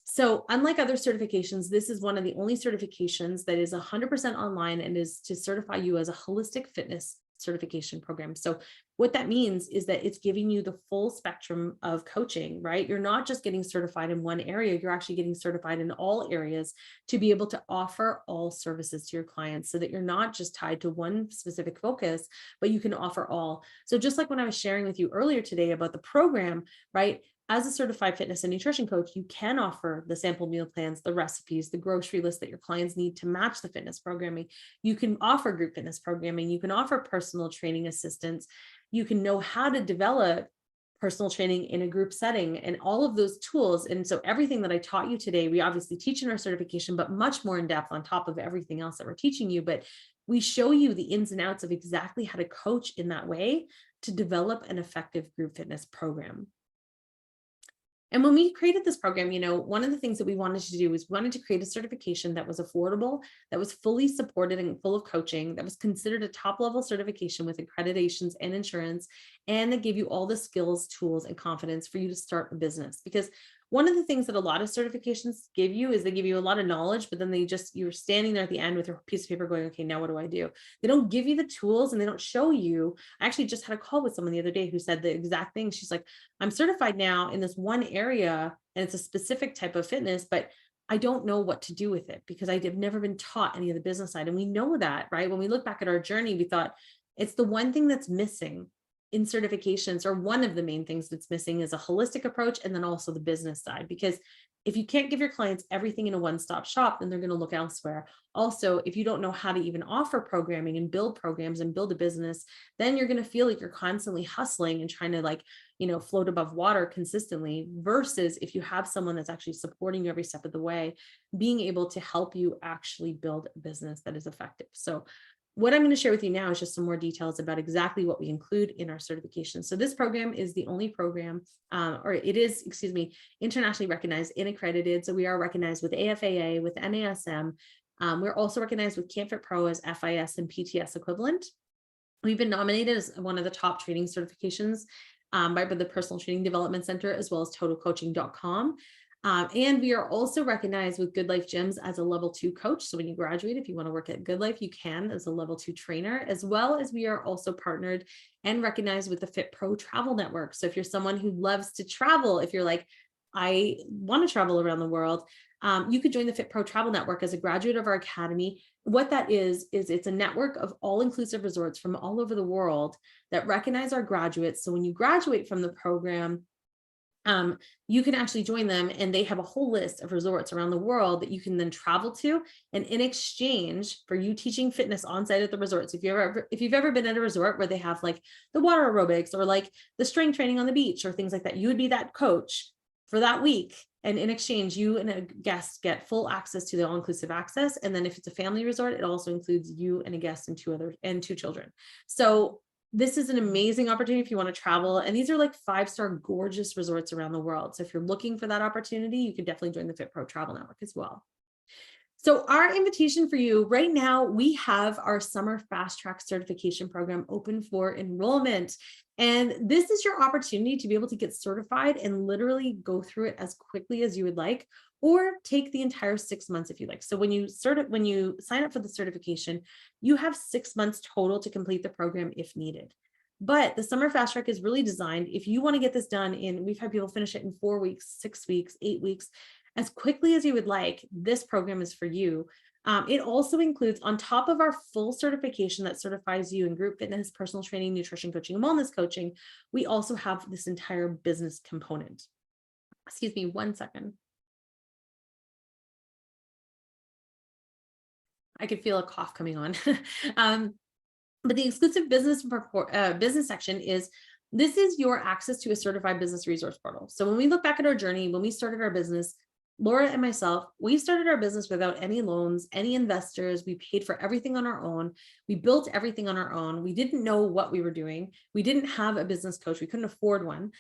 Speaker 1: So unlike other certifications, this is one of the only certifications that is 100% online and is to certify you as a holistic fitness certification program. So what that means is that it's giving you the full spectrum of coaching, right? You're not just getting certified in one area, you're actually getting certified in all areas to be able to offer all services to your clients so that you're not just tied to one specific focus, but you can offer all. So just like when I was sharing with you earlier today about the program, right? As a certified fitness and nutrition coach, you can offer the sample meal plans, the recipes, the grocery list that your clients need to match the fitness programming. You can offer group fitness programming. You can offer personal training assistance. You can know how to develop personal training in a group setting and all of those tools. And so everything that I taught you today, we obviously teach in our certification, but much more in depth on top of everything else that we're teaching you. But we show you the ins and outs of exactly how to coach in that way to develop an effective group fitness program. And when we created this program, one of the things that we wanted to do was we wanted to create a certification that was affordable, that was fully supported and full of coaching, that was considered a top level certification with accreditations and insurance, and that gave you all the skills, tools, and confidence for you to start a business. Because one of the things that a lot of certifications give you is they give you a lot of knowledge, but then you're standing there at the end with a piece of paper going, okay, now what do I do? They don't give you the tools and they don't show you. I actually just had a call with someone the other day who said the exact thing. She's like, I'm certified now in this one area and it's a specific type of fitness, but I don't know what to do with it because I've never been taught any of the business side. And we know that, right? When we look back at our journey, we thought it's the one thing that's missing in certifications, or one of the main things that's missing is a holistic approach and then also the business side. Because if you can't give your clients everything in a one-stop shop, then they're going to look elsewhere. Also, if you don't know how to even offer programming and build programs and build a business, then you're going to feel like you're constantly hustling and trying to float above water consistently, versus if you have someone that's actually supporting you every step of the way, being able to help you actually build a business that is effective. So what I'm going to share with you now is just some more details about exactly what we include in our certification. So this program is the only program, internationally recognized and accredited. So we are recognized with AFAA, with NASM. We're also recognized with CanFit Pro as FIS and PTS equivalent. We've been nominated as one of the top training certifications by the Personal Training Development Center, as well as totalcoaching.com. And we are also recognized with Good Life Gyms as a level 2 coach. So when you graduate, if you want to work at Good Life, you can as a level 2 trainer, as well as we are also partnered and recognized with the Fit Pro Travel Network. So if you're someone who loves to travel, if you're like, I want to travel around the world, you could join the Fit Pro Travel Network as a graduate of our academy. What that is it's a network of all-inclusive resorts from all over the world that recognize our graduates. So when you graduate from the program, you can actually join them, and they have a whole list of resorts around the world that you can then travel to. And in exchange for you teaching fitness on site at the resorts, if you've ever been at a resort where they have like the water aerobics or like the strength training on the beach or things like that, you would be that coach for that week. And in exchange, you and a guest get full access to the all-inclusive access. And then if it's a family resort, it also includes you and a guest and two children. So This is an amazing opportunity if you want to travel. And these are like 5-star gorgeous resorts around the world. So if you're looking for that opportunity, you can definitely join the FitPro Travel Network as well. So our invitation for you right now, we have our summer fast track certification program open for enrollment. And this is your opportunity to be able to get certified and literally go through it as quickly as you would like, or take the entire 6 months if you like. So when you sign up for the certification, you have 6 months total to complete the program if needed. But the summer fast track is really designed if you want to get this done in, we've had people finish it in 4 weeks, 6 weeks, 8 weeks, as quickly as you would like. This program is for you. It also includes, on top of our full certification that certifies you in group fitness, personal training, nutrition coaching, and wellness coaching, we also have this entire business component. Excuse me, 1 second. I could feel a cough coming on. But the exclusive business section is, this is your access to a certified business resource portal. So when we look back at our journey, when we started our business, Laura and myself, we started our business without any loans, any investors. We paid for everything on our own. We built everything on our own. We didn't know what we were doing. We didn't have a business coach. We couldn't afford one.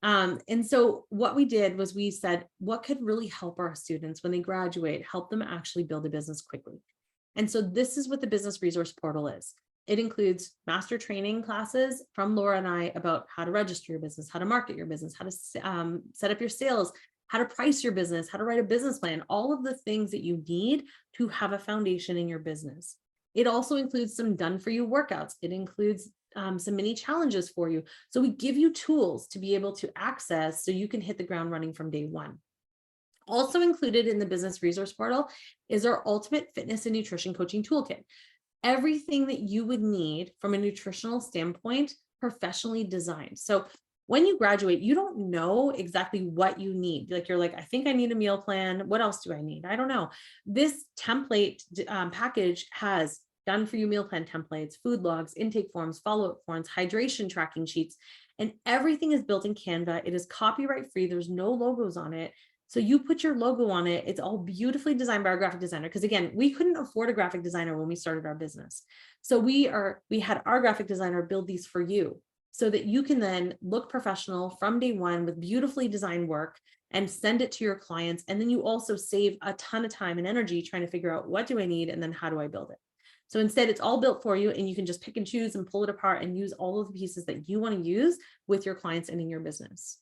Speaker 1: And so what we did was we said, what could really help our students when they graduate, help them actually build a business quickly? And so this is what the business resource portal is. It includes master training classes from Laura and I about how to register your business, how to market your business, how to set up your sales, how to price your business, how to write a business plan, all of the things that you need to have a foundation in your business. It also includes some done for you workouts. It includes some mini challenges for you. So we give you tools to be able to access so you can hit the ground running from day one. Also included in the business resource portal is our ultimate fitness and nutrition coaching toolkit. Everything that you would need from a nutritional standpoint, professionally designed. So when you graduate, you don't know exactly what you need. Like you're like, I think I need a meal plan. What else do I need? I don't know. This template package has done for you meal plan templates, food logs, intake forms, follow-up forms, hydration tracking sheets, and everything is built in Canva. It is copyright free. There's no logos on it. So you put your logo on it. It's all beautifully designed by our graphic designer. Because again, we couldn't afford a graphic designer when we started our business. So we had our graphic designer build these for you so that you can then look professional from day one with beautifully designed work and send it to your clients. And then you also save a ton of time and energy trying to figure out, what do I need? And then how do I build it? So instead, it's all built for you, and you can just pick and choose and pull it apart and use all of the pieces that you want to use with your clients and in your business.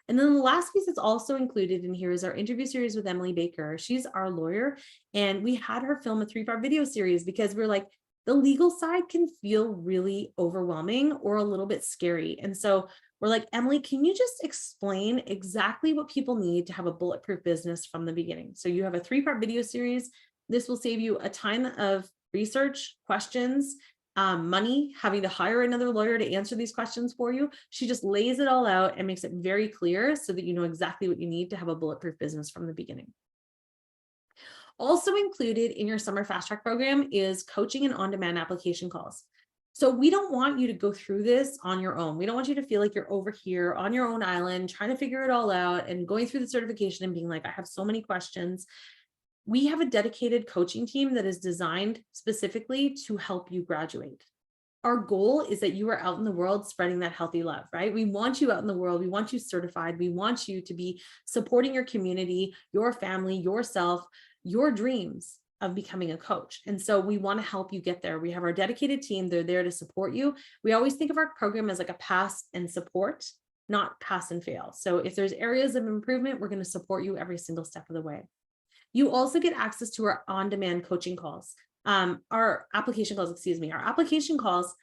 Speaker 1: And then the last piece that's also included in here is our interview series with Emily Baker. She's our lawyer, and we had her film a 3-part video series because we're like, the legal side can feel really overwhelming or a little bit scary. And so we're like, Emily, can you just explain exactly what people need to have a bulletproof business from the beginning? So you have a 3-part video series. This will save you a ton of research, questions, money, having to hire another lawyer to answer these questions for you. She just lays it all out and makes it very clear so that you know exactly what you need to have a bulletproof business from the beginning. Also included in your summer fast track program is coaching and on-demand application calls. So we don't want you to go through this on your own. We don't want you to feel like you're over here on your own island, trying to figure it all out and going through the certification and being like, I have so many questions. We have a dedicated coaching team that is designed specifically to help you graduate. Our goal is that you are out in the world spreading that healthy love, right? We want you out in the world. We want you certified. We want you to be supporting your community, your family, yourself, your dreams of becoming a coach. And so we want to help you get there. We have our dedicated team. They're there to support you. We always think of our program as like a pass and support, not pass and fail. So if there's areas of improvement, we're going to support you every single step of the way. You also get access to our on-demand coaching calls. Our application calls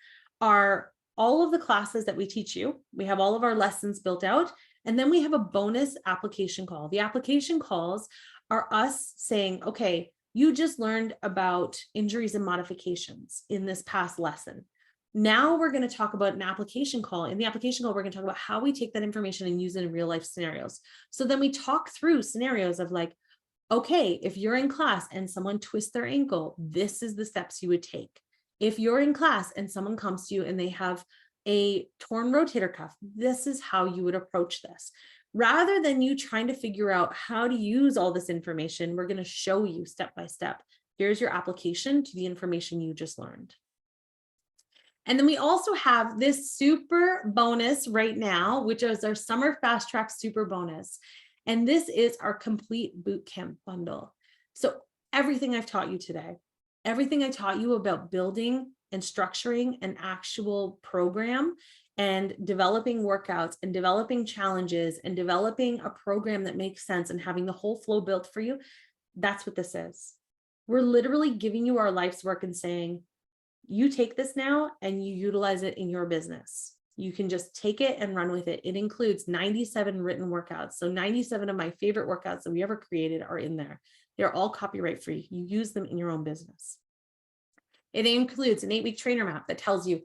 Speaker 1: are all of the classes that we teach you. We have all of our lessons built out, and then we have a bonus application call. The application calls are us saying, okay, you just learned about injuries and modifications in this past lesson. Now we're going to talk about an application call. In the application call, we're going to talk about how we take that information and use it in real life scenarios. So then we talk through scenarios of like, okay, if you're in class and someone twists their ankle, this is the steps you would take. If you're in class and someone comes to you and they have a torn rotator cuff, this is how you would approach this. Rather than you trying to figure out how to use all this information, we're going to show you step by step. Here's your application to the information you just learned. And then we also have this super bonus right now, which is our summer fast track super bonus. And this is our complete bootcamp bundle. So everything I've taught you today, everything I taught you about building and structuring an actual program and developing workouts and developing challenges and developing a program that makes sense and having the whole flow built for you, that's what this is. We're literally giving you our life's work and saying, you take this now and you utilize it in your business. You can just take it and run with it. It includes 97 written workouts. So 97 of my favorite workouts that we ever created are in there. They're all copyright free. You use them in your own business. It includes an 8-week trainer map that tells you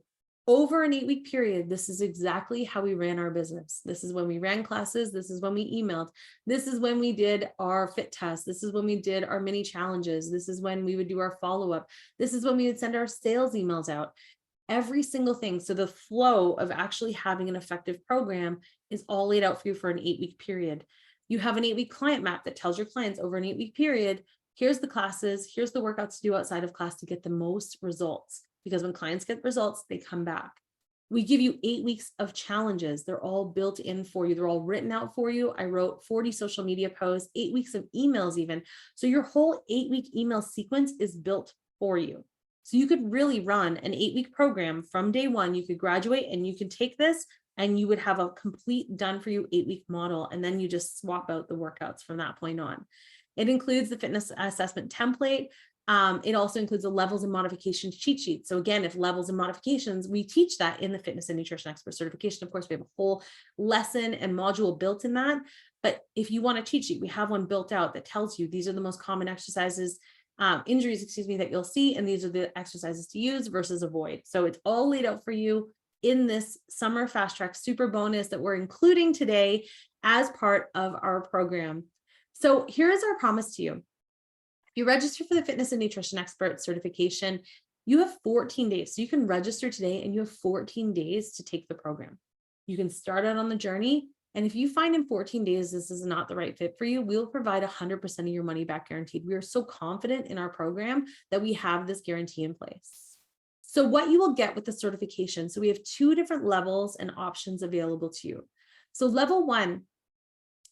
Speaker 1: over an 8-week period, this is exactly how we ran our business. This is when we ran classes. This is when we emailed. This is when we did our fit test. This is when we did our mini challenges. This is when we would do our follow-up. This is when we would send our sales emails out. Every single thing. So the flow of actually having an effective program is all laid out for you for an 8-week period. You have an 8-week client map that tells your clients over an 8-week period, here's the classes, here's the workouts to do outside of class to get the most results. Because when clients get results, they come back. We give you 8 weeks of challenges. They're all built in for you. They're all written out for you. I wrote 40 social media posts, 8 weeks of emails even. So your whole 8-week email sequence is built for you. So you could really run an 8-week program from day one. You could graduate and you could take this and you would have a complete done for you 8-week model. And then you just swap out the workouts from that point on. It includes the fitness assessment template. It also includes a levels and modifications cheat sheet. So again, if levels and modifications, we teach that in the fitness and nutrition expert certification. Of course, we have a whole lesson and module built in that. But if you want a cheat sheet, we have one built out that tells you these are the most common exercises, injuries, that you'll see. And these are the exercises to use versus avoid. So it's all laid out for you in this summer fast track super bonus that we're including today as part of our program. So here is our promise to you. You register for the fitness and nutrition expert certification, you have 14 days. So you can register today and you have 14 days to take the program. You can start out on the journey. And if you find in 14 days, this is not the right fit for you, we'll provide 100% of your money back guaranteed. We are so confident in our program that we have this guarantee in place. So what you will get with the certification. So we have 2 different levels and options available to you. So level 1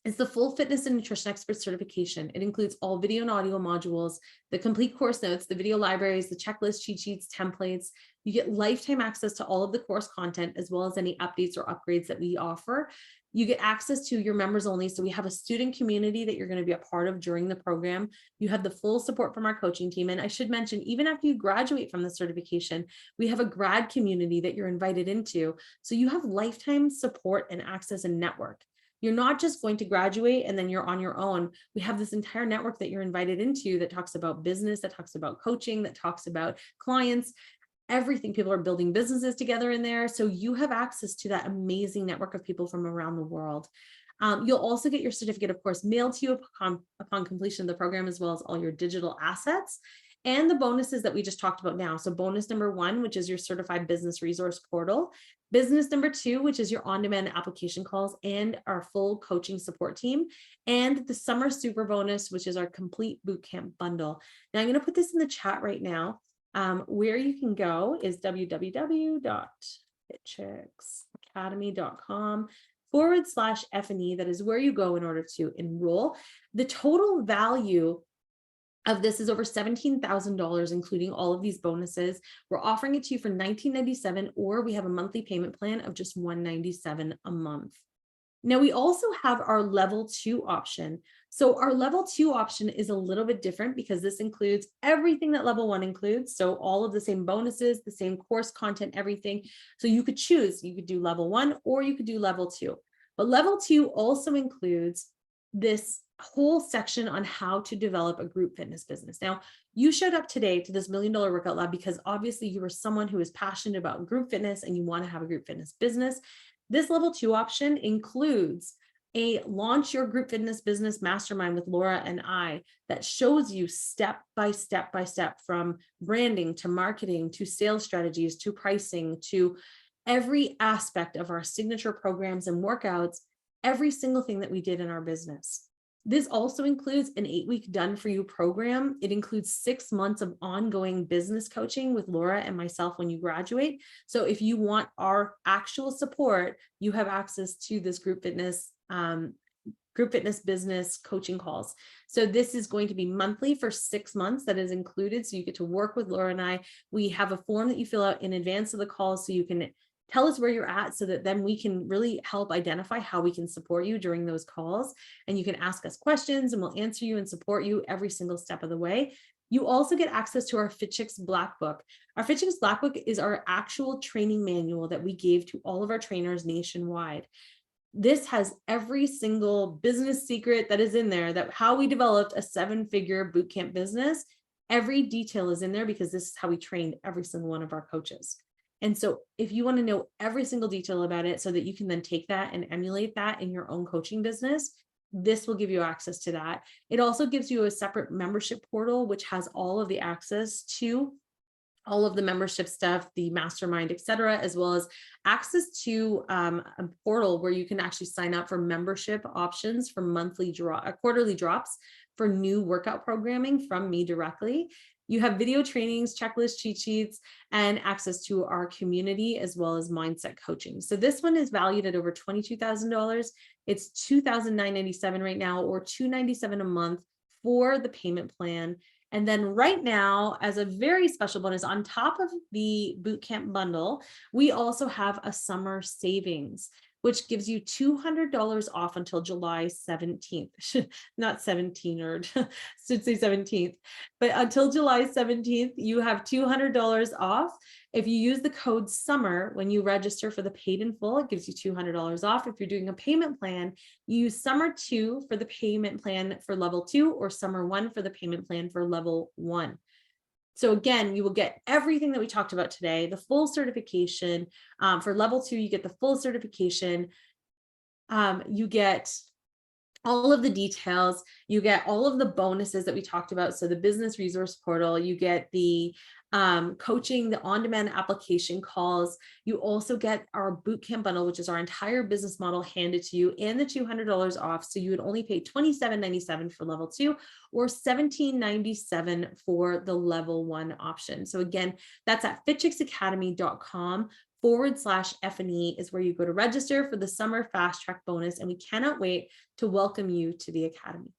Speaker 1: is the full fitness and nutrition expert certification. It includes all video and audio modules, the complete course notes, the video libraries, the checklist, cheat sheets, templates. You get lifetime access to all of the course content, as well as any updates or upgrades that we offer. You get access to your members only. So we have a student community that you're going to be a part of during the program. You have the full support from our coaching team. And I should mention, even after you graduate from the certification, we have a grad community that you're invited into. So you have lifetime support and access and network. You're not just going to graduate and then you're on your own. We have this entire network that you're invited into that talks about business, that talks about coaching, that talks about clients, everything. People are building businesses together in there. So you have access to that amazing network of people from around the world. You'll also get your certificate, of course, mailed to you upon completion of the program, as well as all your digital assets and the bonuses that we just talked about now. So bonus number 1, which is your certified business resource portal. Business number 2, which is your on-demand application calls and our full coaching support team. And the summer super bonus, which is our complete bootcamp bundle. Now I'm going to put this in the chat right now. Where you can go is www.fitchicksacademy.com/F&E. That is where you go in order to enroll. The total value of this is over $17,000, including all of these bonuses. We're offering it to you for $19.97, or we have a monthly payment plan of just $197 a month. Now, we also have our level 2 option. So our level 2 option is a little bit different because this includes everything that level 1 includes. So all of the same bonuses, the same course content, everything. So you could choose, you could do level 1 or you could do level 2. But level 2 also includes this whole section on how to develop a group fitness business. Now, you showed up today to this $1 Million Workout Lab because obviously you are someone who is passionate about group fitness and you want to have a group fitness business. This level 2 option includes a launch your group fitness business mastermind with Laura and I that shows you step by step from branding to marketing to sales strategies to pricing to every aspect of our signature programs and workouts, every single thing that we did in our business. This also includes an 8-week done for you program. It includes 6 months of ongoing business coaching with Laura and myself when you graduate. So if you want our actual support, you have access to this group fitness business coaching calls. So this is going to be monthly for 6 months. That is included. So you get to work with Laura and I. We have a form that you fill out in advance of the call so you can tell us where you're at, so that then we can really help identify how we can support you during those calls. And you can ask us questions and we'll answer you and support you every single step of the way. You also get access to our FitChicks Black Book. Our FitChicks Black Book is our actual training manual that we gave to all of our trainers nationwide. This has every single business secret that is in there, that how we developed a 7-figure bootcamp business. Every detail is in there because this is how we trained every single one of our coaches. And so if you want to know every single detail about it so that you can then take that and emulate that in your own coaching business, this will give you access to that. It also gives you a separate membership portal, which has all of the access to all of the membership stuff, the mastermind, et cetera, as well as access to a portal where you can actually sign up for membership options for quarterly drops for new workout programming from me directly. You have video trainings, checklists, cheat sheets, and access to our community, as well as mindset coaching. So this one is valued at over $22,000. It's $2,997 right now, or $297 a month for the payment plan. And then right now, as a very special bonus, on top of the bootcamp bundle, we also have a summer savings, which gives you $200 off until July 17th, not 17, or should say 17th, but until July 17th, you have $200 off. If you use the code SUMMER when you register for the paid in full, it gives you $200 off. If you're doing a payment plan, you use SUMMER 2 for the payment plan for level 2, or SUMMER 1 for the payment plan for level 1. So again, you will get everything that we talked about today, the full certification. For level 2, you get the full certification. You get all of the details, you get all of the bonuses that we talked about. So the business resource portal, you get the coaching, the on-demand application calls. You also get our bootcamp bundle, which is our entire business model handed to you, and the $200 off. So you would only pay $27.97 for level 2, or $17.97 for the level 1 option. So again, that's at fitchicksacademy.com/F&E is where you go to register for the summer fast track bonus. And we cannot wait to welcome you to the Academy.